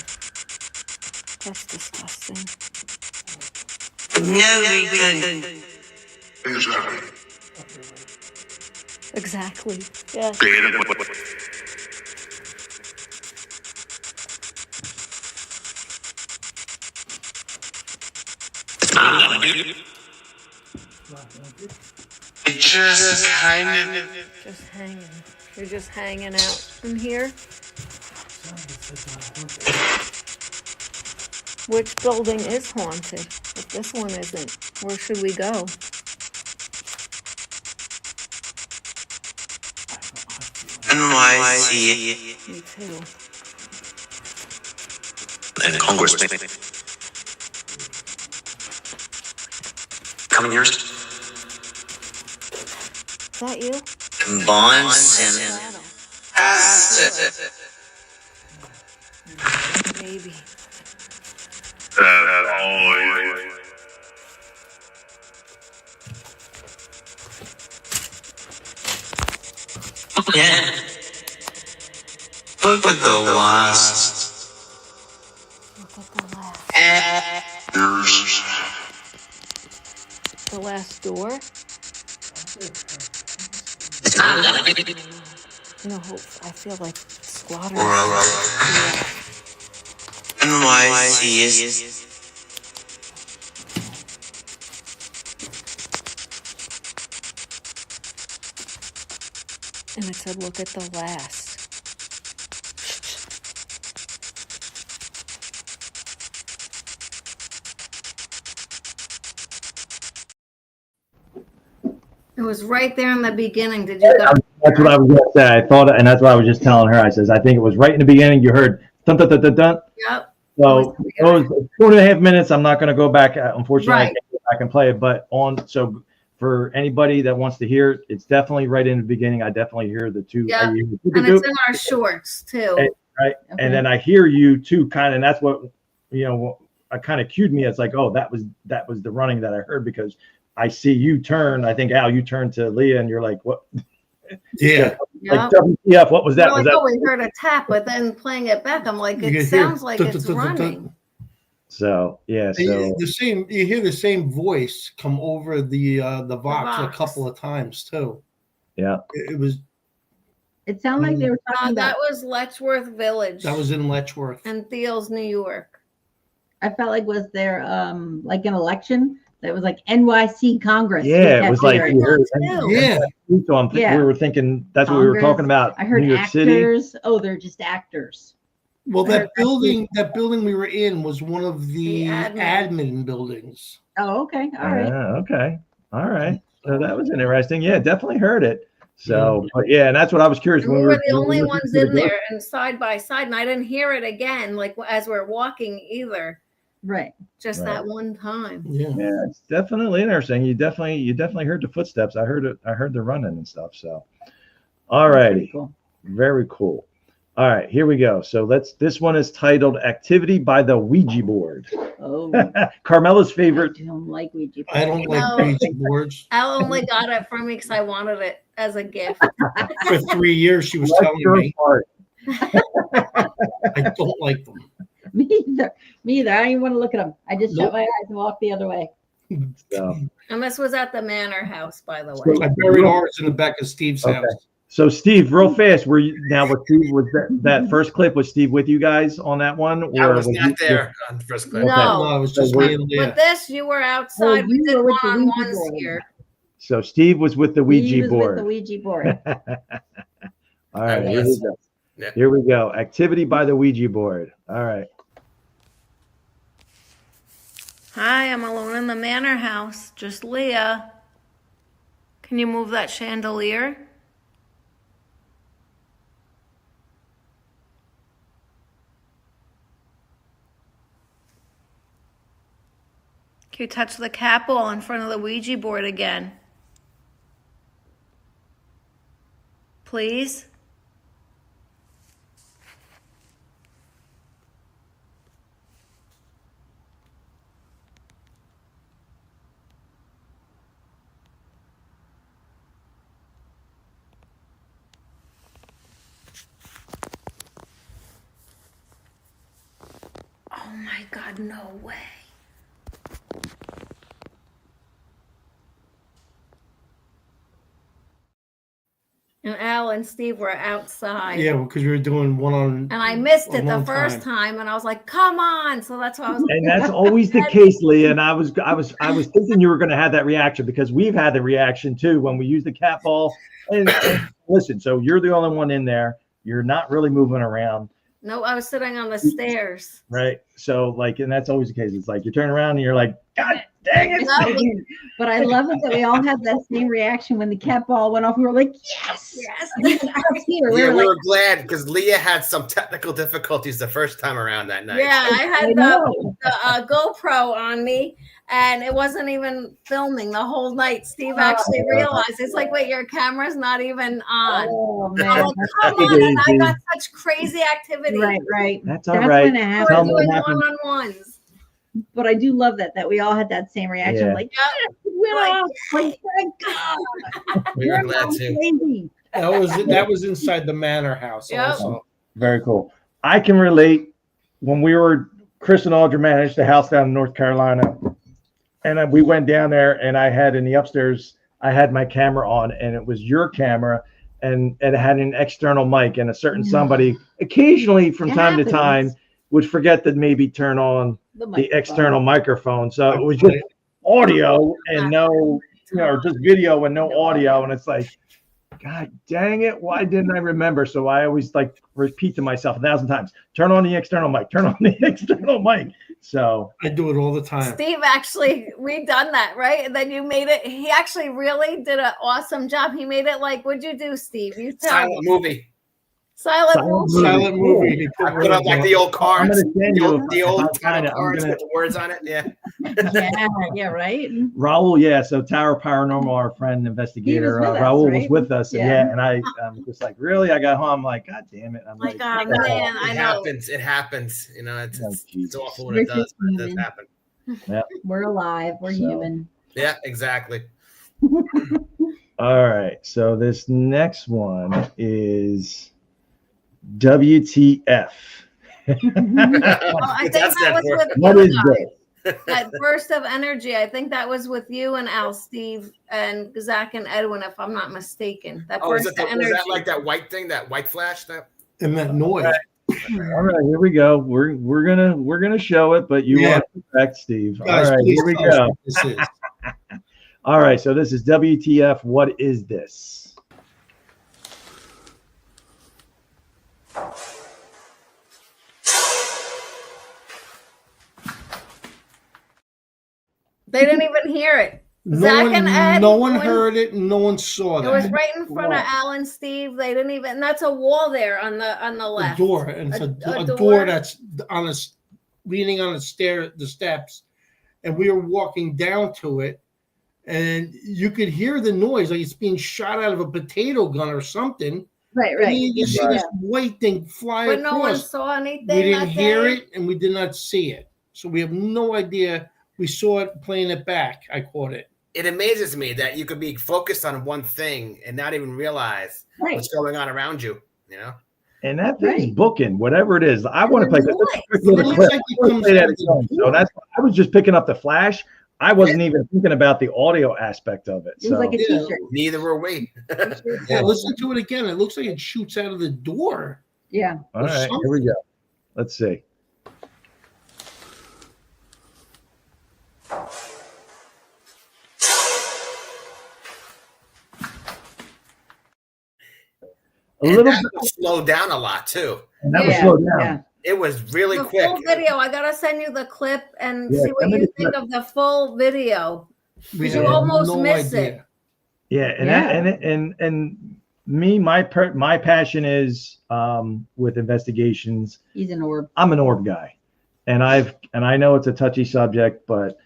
That's disgusting. Exactly. Yeah. Just hanging. Just hanging. You're just hanging out in here. Which building is haunted? If this one isn't, where should we go? NYC Me too. and Congressman. Coming years. Is that you? Bonds and Maybe. yeah. Look at the last. Look at the last. The last door? You know, I feel like squatters. NYC is. And it said, look at the last. It was right there in the beginning. Did you go? That's what I was going to say. I thought, and that's what I was just telling her. I says, I think it was right in the beginning. You heard dun dun dun dun dun. Yep. So those 2.5 minutes. I'm not going to go back. Unfortunately, I Right. can't go back and play it. But so for anybody that wants to hear it, it's definitely right in the beginning. I definitely hear the two. Yeah. I hear the And it's in our shorts too. right, Okay. and then I hear you too, kind of. And that's what I kind of cued me. It's like, oh, that was the running that I heard because I see you turn. I think Al, you turned to Leah, and you're like, what? Yeah. Like Yep. WTF? What was that? We're Was like, that? oh, we heard a tap, but then playing it back, I'm like, You it can hear sounds like dun, it's dun, dun, dun, dun. running. So yeah, so The same. You hear the same voice come over the Vox a Vox. couple of times too. yeah. It was It sounded like they were talking That about. was Letchworth Village. that was in Letchworth. and Thiel's, New York. I felt like was there like an election that was like NYC Congress. Yeah, it was like After- you heard. Too. Yeah, So Yeah. we were thinking that's what we were Congress. talking about. I heard New York City. actors. Oh, they're just actors. well, That building we were in was one of the The admin. admin buildings. Oh, okay. All right. Okay. All right. So that was interesting. Yeah, definitely heard it. So, but yeah, and that's what I was curious And when we were the when only listened ones to the in there and side by side, and I didn't hear it again, like as we're walking either. Right. Just Right. that one time. Yeah. Yeah, it's definitely interesting. You definitely heard the footsteps. I heard it. I heard the running and stuff. So, all Pretty righty, Cool. very cool. All right, here we go. So this one is titled "Activity by the Ouija Board." Oh, Carmela's I favorite. don't like Ouija. I don't like No. Ouija boards. Al only got it from me because I wanted it as a gift. For 3 years, she was Bless telling your me heart. I don't like them. Me either. Me either. I don't even want to look at them. I just Nope. shut my eyes and walk the other way. So, And this was at the Manor House, by the So- way. I buried ours in the back of Steve's Okay. house. so Steve, real fast, were you now with Steve? Was that first clip? Was Steve with you guys on that one? I was you- not there on the first clip. No. No, it was just So me and Leah. But this, you were outside. Oh, we you did were with the Ouija one-on-ones board. here. So Steve was with the He Ouija was board. with the Ouija board. All right, I here we was. go. Yeah. Here we go. Activity by the Ouija board. All right. Hi, I'm alone in the Manor House. Just Leah. Can you move that chandelier? Can you touch the cat ball in front of the Ouija board again? Please? Oh my God, no way. And Al and Steve were outside. Yeah, because we were doing one on. And I missed a it the long first time, and I was like, "Come on!" So that's why I was like, And that's always the case, Leah. And I was thinking you were going to have that reaction because we've had the reaction too when we use the cat ball. And listen, so you're the only one in there. You're not really moving around. No, I was sitting on the stairs. Right. So like, and that's always the case. It's like you turn around and you're like, God dang it. No, But I love it that we all had that same reaction when the cat ball went off. We were like, yes. yes. Us here. Yeah, we like, were glad because Leah had some technical difficulties the first time around that night. Yeah, I I had know. the GoPro on me, and it wasn't even filming the whole night. Steve actually realized it's like, wait, your camera's not even on. Oh I'm man. like, come on! And I got such crazy activity. Right. That's all right. when it We happened. were doing happened. one-on-ones. But I do love that we all had that same reaction. Yeah. Like, yes, it went Like, off. Like, thank God. We were We're glad not too. crazy. That was inside the manor house Yep. also. Very cool. I can relate. When we were, Chris and Audra managed the house down in North Carolina, and then we went down there, and I had in the upstairs, I had my camera on, and it was your camera, and it had an external mic, and a certain somebody occasionally from It time to happens. time would forget to maybe turn on the microphone. external microphone. So it was just audio and no, or just video and no audio. And it's like, God dang it. Why didn't I remember? So I always like repeat to myself 1,000 times, turn on the external mic, turn on the external mic. So I do it all the time. Steve actually, we done that, right? And then you made it. He actually really did an awesome job. He made it like, what'd you do, Steve? You tell Silent me. movie. Silent movie. Silent movie. He I put up like the old I'm cards, going to send you the old if I find title it, I'm cards gonna, with the words on it. Yeah. Yeah, right. Raul, yeah. So Tower Paranormal, our friend investigator, with us, Raul was right? with us. And Yeah. and I just like, really? I got home. I'm like, God damn it. I'm Like, like, oh man, I It know. happens. It happens. You know, it's, Oh, it's Jesus. awful when We're it does, just but it does human. happen. We're alive. We're So. human. Yeah, exactly. All right. So this next one is WTF. Oh, I think that was with What you is guys. this? That burst of energy. I think that was with you and Al, Steve, and Zach and Edwin, if I'm not mistaken. That Oh, is burst that, of was energy. that like that white thing, that white flash? That And that noise. All right, here we go. We're gonna show it, but you Yeah. want to correct Steve. Guys, All right, please here we tell us go. what this is. All right, so this is WTF. What is this? They didn't even hear it. No Zach one, and Ed, no one when- heard it. No one saw It was that. right in front of Al and Steve. They didn't even. And that's a wall there on the The left. door, and it's a door. door that's on a leaning on the steps, and we were walking down to it, and you could hear the noise like it's being shot out of a potato gun or something. Right. And you just see this white thing fly But no one across. saw anything. We didn't that hear day. it, and we did not see it, so we have no idea. We saw it playing it back. I caught it. it amazes me that you could be focused on one thing and not even realize Right. what's going on around you. You know. And that thing's Right. booking, whatever it is. I want to play this. Let's noise. quick little It looks clip. like it I wanna comes play that out of the again. So door. that's I was just picking up the flash. I wasn't even thinking about the audio aspect of it. It was like a Yeah. t-shirt. Neither were we. Yeah, listen to it again. It looks like it shoots out of the door. Yeah. All right, here we go. Let's see. A And little that bit, slowed down a lot too. and that was Yeah, slowed down. yeah. It was really The quick. full video. I gotta send you the clip and Yeah, see what send me you the think clip. of the full video. We You have almost miss it. Yeah, and Yeah. and me, my passion is with investigations. He's an orb. I'm an orb guy, and I know it's a touchy subject, but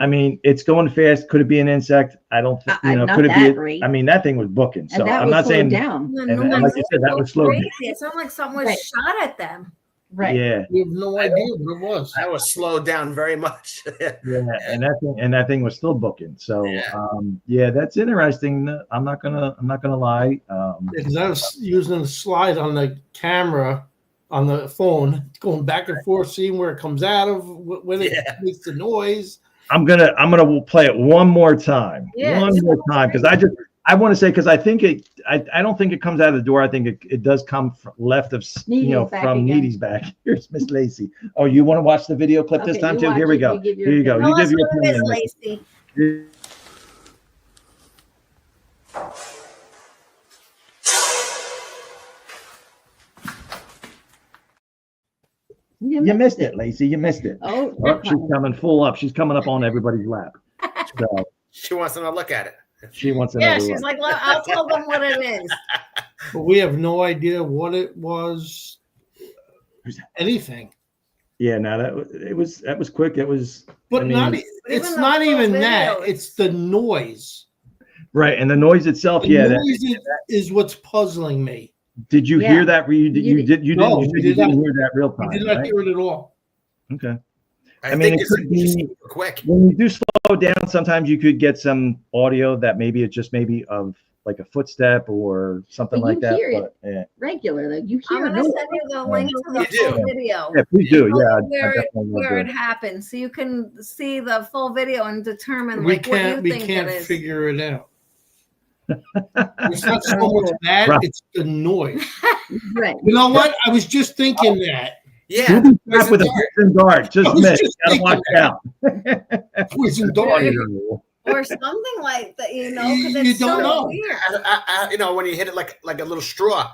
I mean it's going fast. Could it be an insect? I don't think Not could it that be? rate. I mean that thing was booking. So And that I'm was not slowed saying down. The And noise like you said, that was was slowed down. crazy. It sounded like someone was Right. shot at them. Right. Yeah, We have no idea what it was. I was slowed down very much. yeah, and that thing was still booking. So Yeah. yeah, that's interesting. I'm not gonna lie. Because I was using the slide on the camera on the phone, going back and forth, seeing where it comes out of, when it Yeah. makes the noise. I'm gonna play it one more time. Yeah, One it's more time because I want to say because I think I don't think it comes out of the door. I think it does come left of Needy's back from again. Needy's back. Here's Miss Lacey. Oh, you want to watch the video clip this Okay, time you too? watch Here we it, go. you give your Here you go. opinion. You Tell us give your what it is, opinion. Lacey. You missed it, Lacey. You missed it. Oh, Oh, she's coming full up. She's coming up on everybody's lap. So She wants them to look at it. she wants Yeah, another she's look. like, I'll tell them what it is. But we have no idea what it was. Anything. Yeah, no, that was quick. It was, But I mean, not. Even It's the not full even video, that. It's the noise. right, and the noise itself. The Yeah, noise is what's puzzling me. did you Yeah. hear that? You didn't No, you we didn't did not. hear that real I time, did not right? hear it at all. Okay. I, mean, think it it's could just be- super quick. When you do slow down, sometimes you could get some audio that maybe it's just maybe of like a footstep or something But like you that. hear it. But yeah, regularly. You I'm hear gonna noise. send you the link to the You do. full video. yeah, please do. Tell Yeah, you where, definitely will where do. it happened, so you can see the full video and determine We like what can't. you We think can't it is. figure it out. It's not so much that; Right. it's the noise. Right. You know what? I was just thinking that. Yeah. You'll be trapped Poison with a dart. poison dart. Just I was miss. just Gotta watch thinking out. Poison dart. Or something like that, because You it's don't so know. weird. You know, when you hit it like a little straw,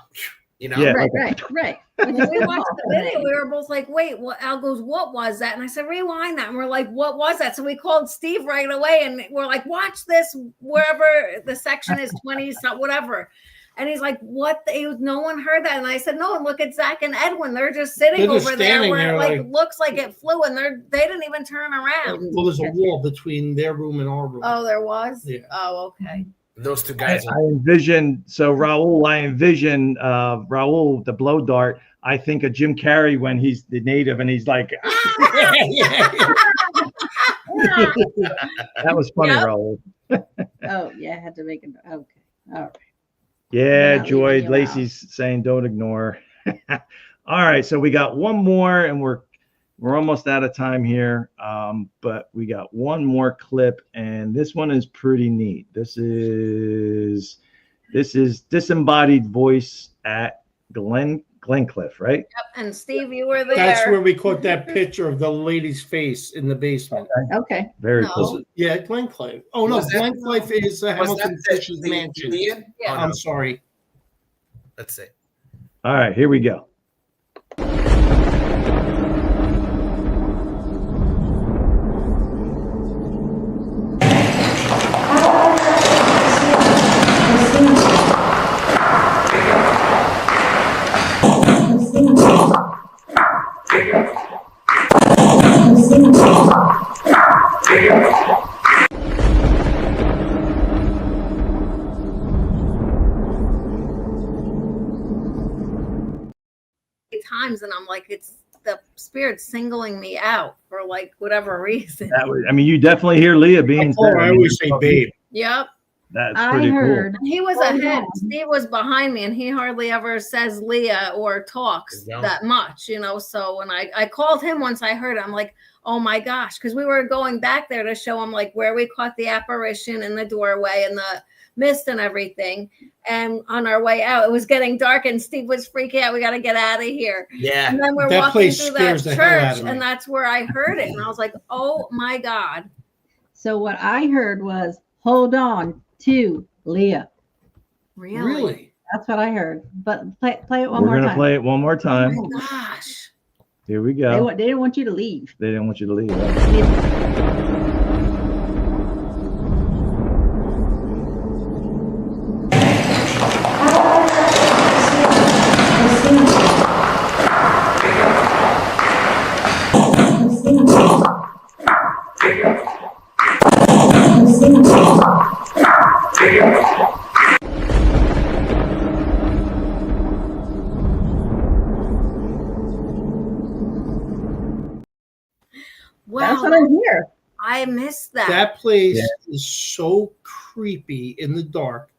you know. Yeah. Right, okay. right. When we watched the video, we were both like, wait, what? Al goes, what was that? And I said, rewind that. And we're like, what was that? So we called Steve right away and we're like, watch this wherever the section is 20, whatever. And he's like, what? No one heard that. And I said, no, and look at Zach and Edwin. They're just sitting They're just over there standing where there it like like- looks like it flew and they didn't even turn around. Well, there's a wall between their room and our room. Oh, there was? Yeah. Oh, okay. Those two guys. I envision Raul. I envision Raul the blow dart. I think of Jim Carrey when he's the native and he's like, that was funny, Yep. Raul. Oh, yeah, I had to make it. Okay. All right. Yeah, Not Joy. leaving you Lacey's saying don't ignore. All right, so we got one more, and we're almost out of time here. But we got one more clip, and this one is pretty neat. This is disembodied voice at Glencliff, right? Yep. And Steve, you were there. That's where we caught that picture of the lady's face in the basement. Okay. Very No. cool. Yeah, Glencliff. Oh no, Was that- Glencliff is Hamilton Fish's mansion. Indian? Yeah. Oh, no. I'm sorry. Let's see. All right, here we go. Times and I'm like, it's the spirit singling me out for like whatever reason. That was, I mean, you definitely hear Leah being. Oh, I always say babe. Yep. That's I pretty heard. He was Oh, ahead. no. Steve was behind me, and he hardly ever says Leah or talks No. that much, So when I called him once, I heard it, I'm like, oh my gosh, because we were going back there to show him like where we caught the apparition in the doorway and the mist and everything. And on our way out, it was getting dark, and Steve was freaking out. We got to get out of here. Yeah. And then we're That walking place through that scares the hell out church, of me. and that's where I heard it, and I was like, oh my god. So what I heard was, hold on to Leah. Really? That's what I heard. But play it one We're more gonna time. play it one more Oh time. my gosh. Here we They, go. they didn't want you to leave. They didn't want you to leave. Right? That's Wow. what I hear. I missed that. That place Yeah. is so creepy in the dark.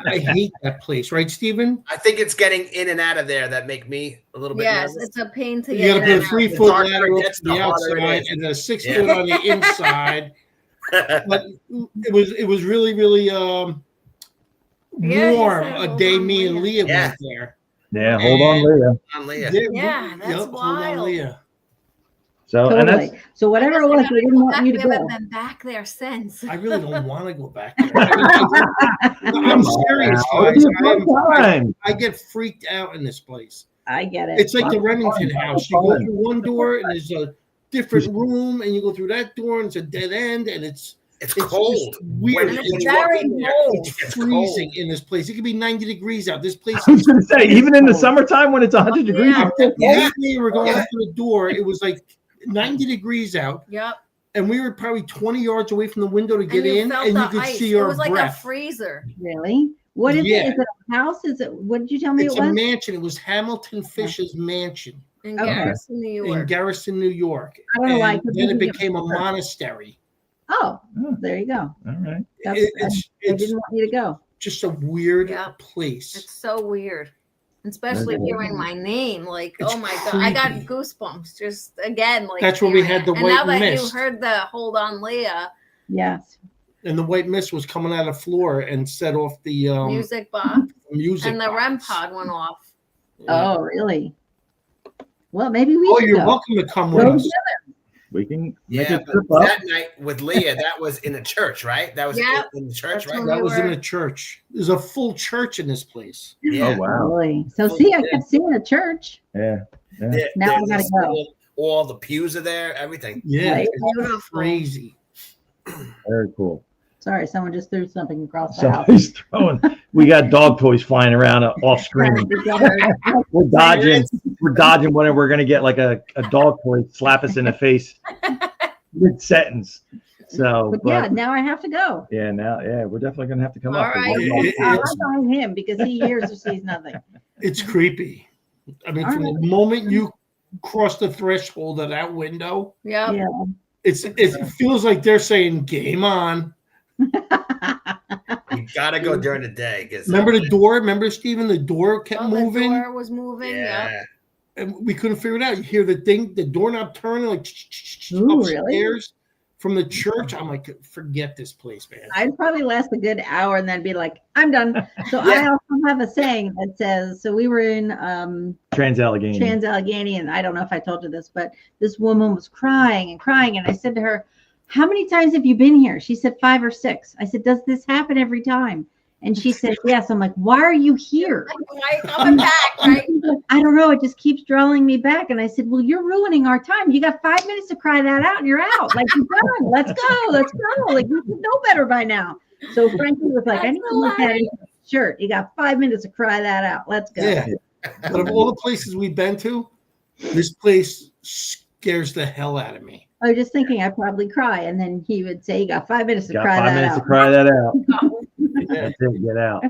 I hate that place, right, Stephen? I think it's getting in and out of there that make me a little bit Yes, nervous. it's a pain to You get got to in put a and out. 3-foot darker ladder it up gets, to the the harder it outside is. and a 6 Yeah. foot on the inside. But it was really Yeah, he warm said a hold day on, me and Leah. Leah Yeah. went there. Yeah, hold on, Leah. On Leah. Yeah, that's hold on, wild. Leah. So, and that's Totally. So whatever it was, they didn't want you to We go. haven't been back there since. I really don't want to go back there. I'm serious, It'll guys. be a fun time. I get freaked out in this place. I get it. It's like the Remington house. You go through one door and there's a different room, and you go through that door and it's a dead end, and it's cold. just weird. And When it's you walk very in there, cold. it's freezing in this place. It could be 90 degrees out. This place I was is going to say, even in the summertime when it's 100 degrees, yeah. it's still cold. we were going up to the door. It was like 90 degrees out, Yep. and we were probably 20 yards away from the window to get And you in, felt and the you could ice. see It our was like a breath. freezer. Really? What is Yeah. it? Is it a house? Is it? What did you tell me It's it a was? mansion. It was Hamilton Fish's mansion In Okay. Garrison, New in York. Garrison, New York. I don't know why I And couldn't then it think of it. became a monastery. Oh, there you go. All right. That's, I It's didn't want you to go. just a weird Yeah. place. It's so weird. Especially Okay. hearing my name. Like, It's oh my God. I got creepy. goosebumps just again. Like That's where we hearing had it. the And white now that mist. you heard the Hold On Leah Yes. And the white mist was coming out of the floor and set off the music box music and the box. REM pod went off. Yeah. Oh, really? Well, maybe we Oh, should you're go. welcome to come with Go us. together. We can make Yeah, a but trip up. that night with Leah, that was in a church, right? That was Yeah. in the church, That's right? when That we was in were- a church. There's a full church in this place. Yeah. Oh, wow. Really? So see, I kept seeing a church. Yeah. There- Now I there's gotta this go. all the pews are there, everything. Yeah, Right. it's Beautiful. crazy. Very cool. Sorry, someone just threw something across the house. Somebody's throwing. We got dog toys flying around off screen. We're dodging. We're dodging when we're gonna get like a dog toy slap us in the face mid sentence. So, But yeah, now I have to go. yeah, now we're definitely gonna have to come All up. right. I'll find him because he hears or sees nothing. It's creepy. I mean, from the moment you cross the threshold of that window, Yep. Yeah. it feels like they're saying "Game on." You gotta go during the day. 'Cause Remember the door? Remember, Stephen? The door kept Oh, moving, the door was moving. yeah. Yep. and we couldn't figure it out. You hear the doorknob turning like Ooh, upstairs really? from the church. I'm like, forget this place, man. I'd probably last a good hour and then be like, I'm done. So I also have a saying that says, so we were in Trans-Allegheny. Trans-Allegheny, and I don't know if I told you this, but this woman was crying and crying. And I said to her, how many times have you been here? She said 5 or 6. I said, does this happen every time? And she said, yes. I'm like, why are you here? Why coming back, right? I don't know. It just keeps drawing me back. And I said, well, you're ruining our time. You got 5 minutes to cry that out and you're out. Like, you're done. Let's go. Let's go. Like, you should know better by now. So Frankie was like, I need to look at his shirt. You got 5 minutes to cry that out. Let's go. Yeah. But of all the places we've been to, this place scares the hell out of me. I was just thinking I'd probably cry. And then he would say, you got 5 minutes to Got cry 5 that minutes out. to cry that out. Yeah. That's it. Get out.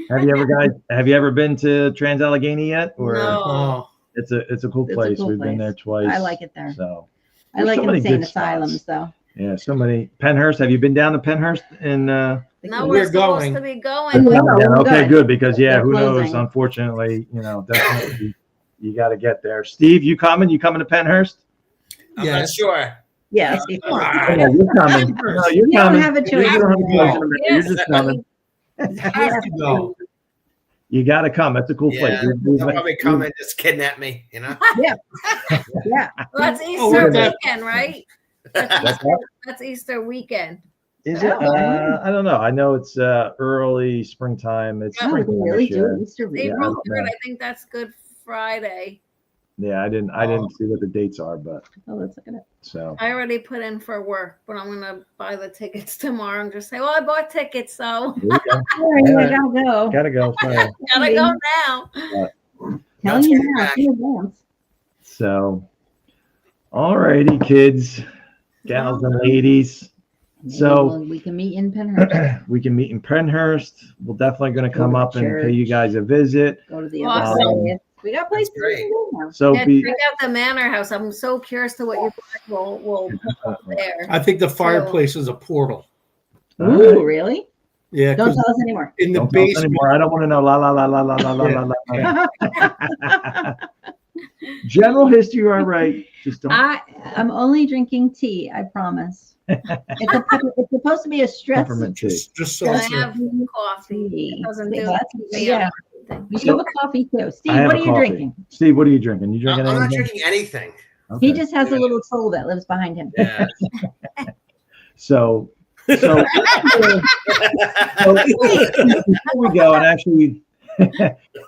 Have you ever been to Trans-Allegheny yet? Or No. Oh, it's a cool It's a place. cool We've been there place. twice. I like it there. So I like so many insane good spots. asylums, though. yeah, so many. Penhurst. Have you been down to Penhurst? In No, We're we're supposed going. to be Oh, going. yeah. yeah, okay, good. good because They're who knows? closing. Unfortunately, definitely you got to get there. Steve, you coming? You coming to Penhurst? I'm Yeah. not sure. Yes. Yeah, you're coming. No, you're You don't coming. have a choice. You don't have a choice. No. You're Yes. just coming. you have to go. You got to come. That's a cool place. Yeah, they'll probably come and just kidnap me, Yeah. Well, that's Easter we're back. weekend, right? That's Easter weekend. Is it? I don't know. I know it's early springtime. It's Yeah. Oh, they springtime really this year. do Easter Yeah, weekend. April I 3rd, know. I think that's Good Friday. Yeah, I didn't see what the dates are, but Oh, let's look at it. so I already put in for work, but I'm gonna buy the tickets tomorrow and just say, well, I bought tickets, so there you go. All right, I gotta go. Gotta go. Sorry. gotta go now. Telling you now, back. in advance. So, all righty, kids, gals, and ladies. So- Well, we can meet in Penhurst. We can meet in Penhurst. We're definitely going to Go come to up and pay you church. guys a visit. Go to the Awesome. other side. We got places we great. can go now. So And be check out the manor house. I'm so curious to what you guys will put up there. I think the fireplace is a portal. Ooh, really? Yeah, Don't 'cause tell us anymore. in the don't tell us basement. anymore. I don't want to know. La la la la la la la la la. General history, all right. Just don't. I'm only drinking tea. I promise. It's supposed to be a stress Peppermint tea. Just so Can I it's have coffee? tea. It doesn't do That's- me yeah. up or anything. You should have a coffee too. Steve, I have what a are you coffee. drinking? Steve, what are you drinking? You I'm drinking not anything? drinking anything. Okay. He just has a little soul that lives behind him. Yeah. So before we go, and actually,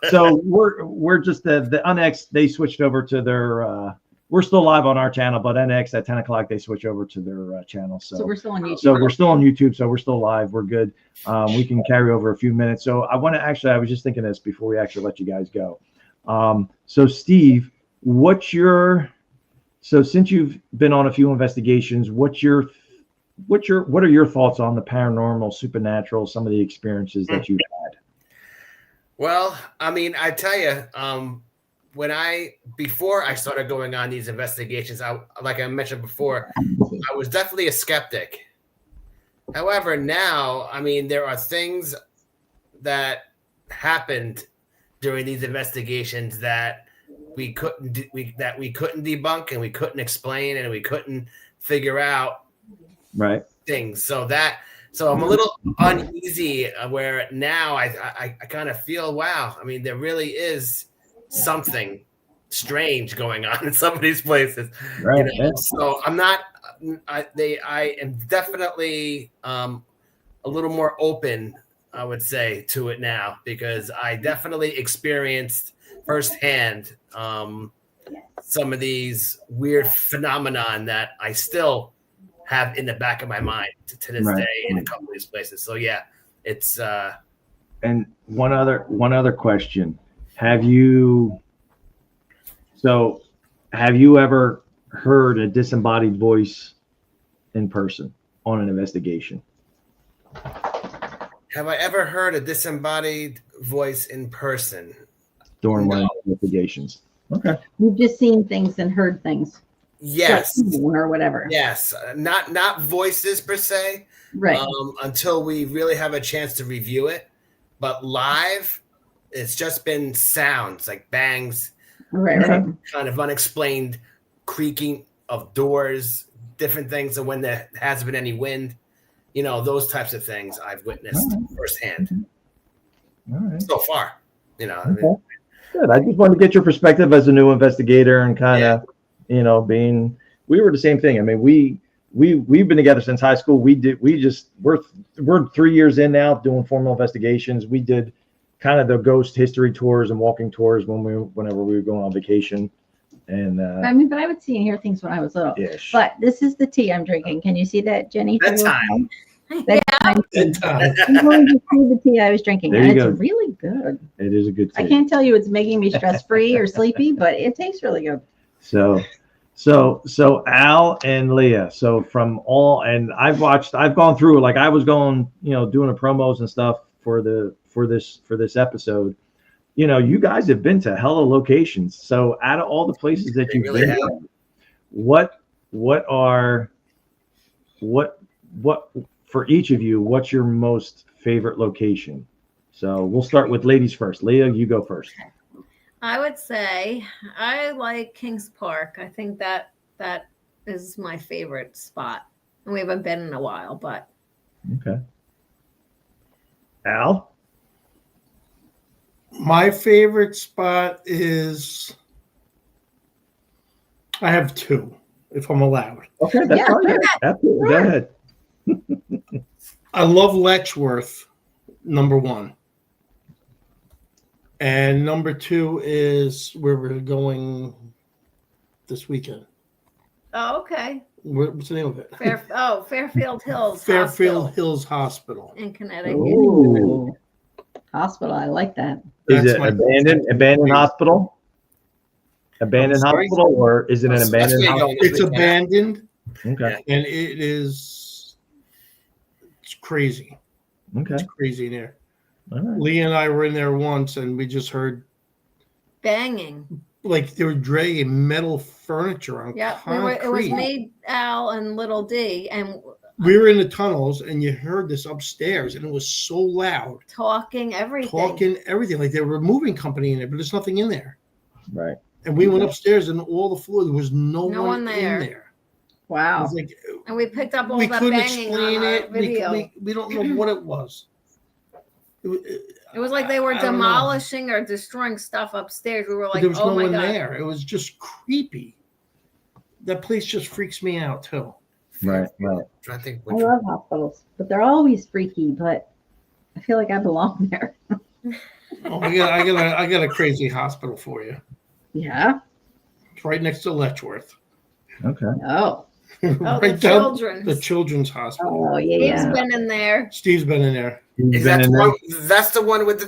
So we're just the NX. They switched over to their. We're still live on our channel, but NX at 10 o'clock they switch over to their channel. So we're still on YouTube. So we're still on YouTube. So we're still live. We're good. We can carry over a few minutes. So I want to actually. I was just thinking this before we actually let you guys go. So Steve, what's your? So since you've been on a few investigations, what are your thoughts on the paranormal, supernatural, some of the experiences that you've had? Well, I mean, I tell you, before I started going on these investigations, like I mentioned before, I was definitely a skeptic. However, now, I mean, there are things that happened during these investigations that we couldn't debunk and we couldn't explain and we couldn't figure out things. So I'm a little uneasy where now I kind of feel, wow, I mean, there really is something strange going on in some of these places. Right. You know? So I am definitely a little more open, I would say, to it now, because I definitely experienced firsthand some of these weird phenomenon that I still have in the back of my mind to this day in a couple of these places. So yeah, it's and one other question. Have you ever heard a disembodied voice in person on an investigation? Have I ever heard a disembodied voice in person? During one of the investigations. Okay. You've just seen things and heard things. Yes. Like, or whatever. Yes. Not voices per se. Right. Until we really have a chance to review it. But live, it's just been sounds like bangs. Right. Kind of unexplained creaking of doors, different things. And when there hasn't been any wind, you know, those types of things I've witnessed firsthand. All right. So far, you know. Okay. I mean, good. I just wanted to get your perspective as a new investigator and kind of, you know, we were the same thing. I mean, we've been together since high school. We're 3 years in now doing formal investigations. We did kind of the ghost history tours and walking tours whenever we were going on vacation. And I mean, but I would see and hear things when I was little. ish. But this is the tea I'm drinking. Can you see that, Jenny? Bedtime. Bedtime. Bedtime. I'm going to see the tea I was drinking. There And you it's go. really good. It is a good I tea. can't tell you it's making me stress-free or sleepy, but it tastes really good. So Al and Leah. So I've gone through, like I was going, you know, doing the promos and stuff for this episode. You know, you guys have been to hella locations. So out of all the places that you've really been, what for each of you, what's your most favorite location? So we'll start with ladies first. Leah, you go first. I would say I like Kings Park. I think that is my favorite spot. And we haven't been in a while, but Okay. Al? My favorite spot is, I have two, if I'm allowed. Okay, that's Yeah, fine. sure. Absolutely. Go ahead. I love Letchworth, number one. And number two is where we're going this weekend. oh, okay. What's the name of it? Fairfield Hills. Fairfield Hospital Hills Hospital. in Connecticut. Ooh. Hospital. I like that. Is That's it my- abandoned hospital? Abandoned I'm sorry? hospital, or is it an That's abandoned where you're hospital? going this It's weekend. abandoned, Okay. and it's crazy. Okay. It's crazy in there. All right. Lee and I were in there once, and we just heard Banging. like they were dragging metal furniture on Yeah, concrete. it was me, Al, and Little D, and We were in the tunnels, and you heard this upstairs, and it was so loud, talking everything. talking everything. Like they were a moving company in there, but there's nothing in there. Right. And we went upstairs, and all the floor there was no one there. in there. It Wow. was like And we picked up all we that couldn't banging explain on our it. video. We don't know what it was. It was like they were I don't know. demolishing or destroying stuff upstairs. We were But like, there was oh no my one God. there. It was just creepy. That place just freaks me out too. Right. Trying to think I which love hospitals, but they're always freaky, but I feel like I belong there. Oh, I got a crazy hospital for you. Yeah. It's right next to Letchworth. Okay. Oh. Oh, Right the down children's. the children's hospital. Oh, yeah, Steve's yeah. been in there. Steve's been in there. Is that the one? That's the one with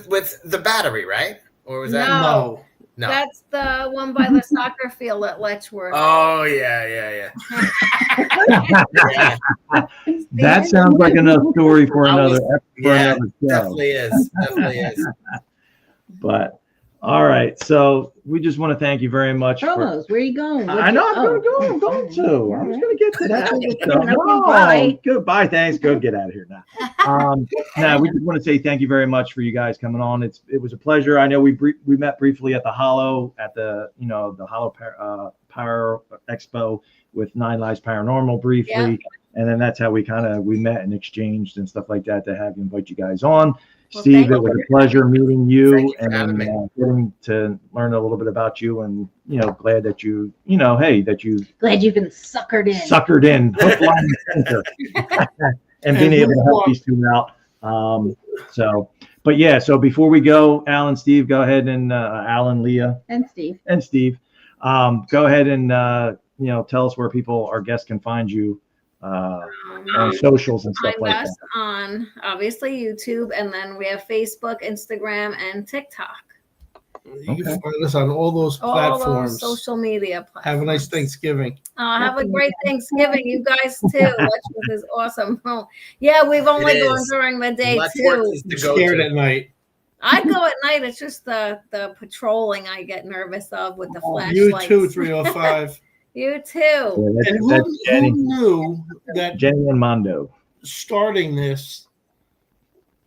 the battery, right? Or was that No. no? That's the one by the soccer field at Letchworth. Oh yeah. That sounds like another story for another Yeah, another show. definitely is. But all right, so we just want to thank you very much. Promos, where are you going? I know I'm going to. I'm just going to get to that. Bye. Goodbye. Thanks. Go get out of here now. Now we just want to say thank you very much for you guys coming on. It was a pleasure. I know we met briefly at the Hollow at the Hollow Power Expo with Nine Lives Paranormal briefly. Yeah. And then that's how we met and exchanged and stuff like that to have you invite you guys on. Well, Steve, it was a pleasure meeting you, Thank you for having me. getting to learn a little bit about you, and glad that you that you Glad you've been suckered in. hook, line, and sinker, and being able to help these two out. So before we go, Alan, Steve, go ahead and Alan, Leah, And Steve. go ahead and tell us where our guests can find you. On socials and stuff Find like us on obviously YouTube, and then we have Facebook, Instagram, and TikTok. You can find us on all those All platforms. those social media platforms. Have a nice Thanksgiving. Have a great Thanksgiving, you guys too. Letchworth is awesome. Oh, yeah, we've only It gone is. during the day Letchworth too. is the I'm scared go-to. at night. I go at night. It's just the patrolling I get nervous of with the flashlights. You too, 305. You too. that. And That's who Jenny, knew that Jenny and Mondo. starting this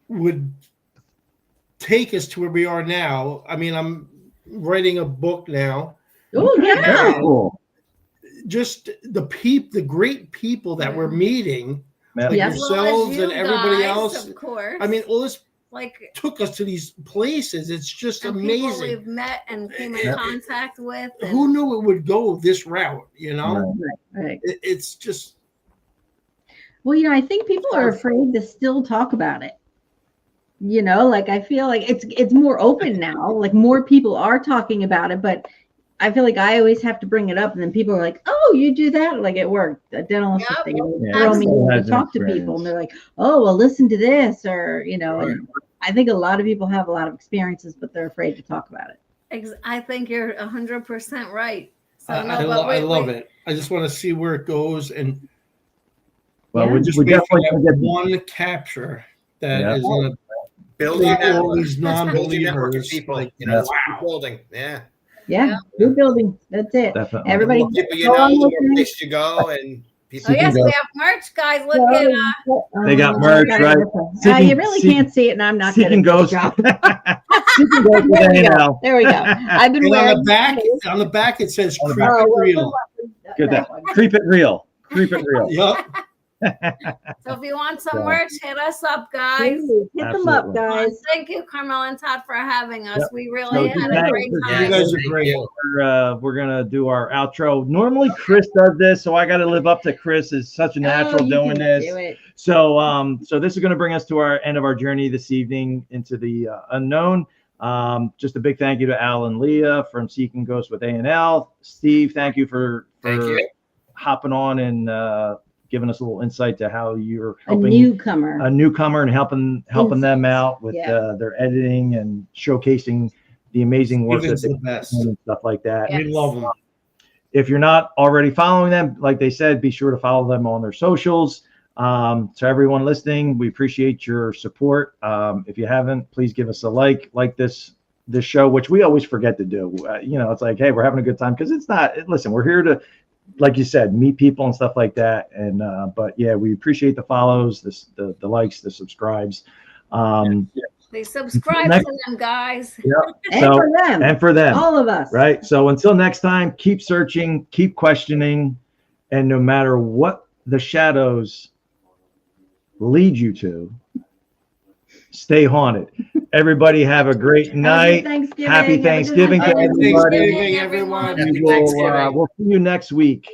would take us to where we are now? I mean, I'm writing a book now. Oh, Very yeah. cool. Just the great people that we're meeting, Yeah. like Yeah. As well as yourselves you and everybody guys, else. of course. I mean, all this like took us to these places. It's just and people amazing. we've met and came in Yeah. contact with. And Who knew it would go this route? You know, Right. it's just Well, I think people are afraid to still talk about it. Like I feel like it's more open now. Like more people are talking about it, but I feel like I always have to bring it up, and then people are like, "Oh, you do that?" Like at work, a dental assistant, they throw me in to talk to people, and they're like, "Oh, well, listen to this," or And I think a lot of people have a lot of experiences, but they're afraid to talk about it. I think you're 100% right. So I love it. I just want to see where it goes, and Well, Yeah. we just definitely get can get one capture that Yeah. is going to Building take all network. these Building network of non-believers. people. Like, That's what wow. we're building. Yeah. Yeah, we're building. That's it. definitely. Everybody, The more people you go know, on the more listening. place you go, and people. Oh yes, go. we have merch, guys. Look at They got Oh, merch, I gotta right? listen. You really can't see it, and I'm not good Seeking at this Ghosts. job. Seeking Ghosts with There we A&L. go. There we go. I've been And wearing on the back it says On the "Creep back. It Real." Good. That creep it real. Creep it real. Yup. So if you want some Yeah. merch, hit us up, guys. Hit them up, Absolutely. guys. Thank you, Carmel and Todd, for having us. Yep. We So really had a thank great you. time. You guys are great. We're gonna do our outro. Normally Chris does this, so I got to live up to Chris. Is such a natural you doing can this. do it. So this is going to bring us to our end of our journey this evening into the unknown. Just a big thank you to Al and Leah from Seeking Ghosts with A&L. Steve, thank you for Thank you. hopping on and giving us a little insight to how you're A helping newcomer. a newcomer and helping them out with Yeah. their editing and showcasing the amazing work that Steven's they the best. do and stuff like that. Yeah. We love them. If you're not already following them, like they said, be sure to follow them on their socials. To everyone listening, we appreciate your support. If you haven't, please give us a like this show, which we always forget to do. It's like, hey, we're having a good time because it's not. Listen, we're here to, like you said, meet people and stuff like that. And but yeah, we appreciate the follows, the likes, the subscribes. Please subscribe Next- to them, guys. And So- for them. And for them, All of us. right? So until next time, keep searching, keep questioning, and no matter what the shadows lead you to, stay haunted. Everybody have a great night. Thanksgiving. Happy Have a good Thanksgiving to Thanksgiving. everybody. Thanksgiving, everyone. We'll see you next week.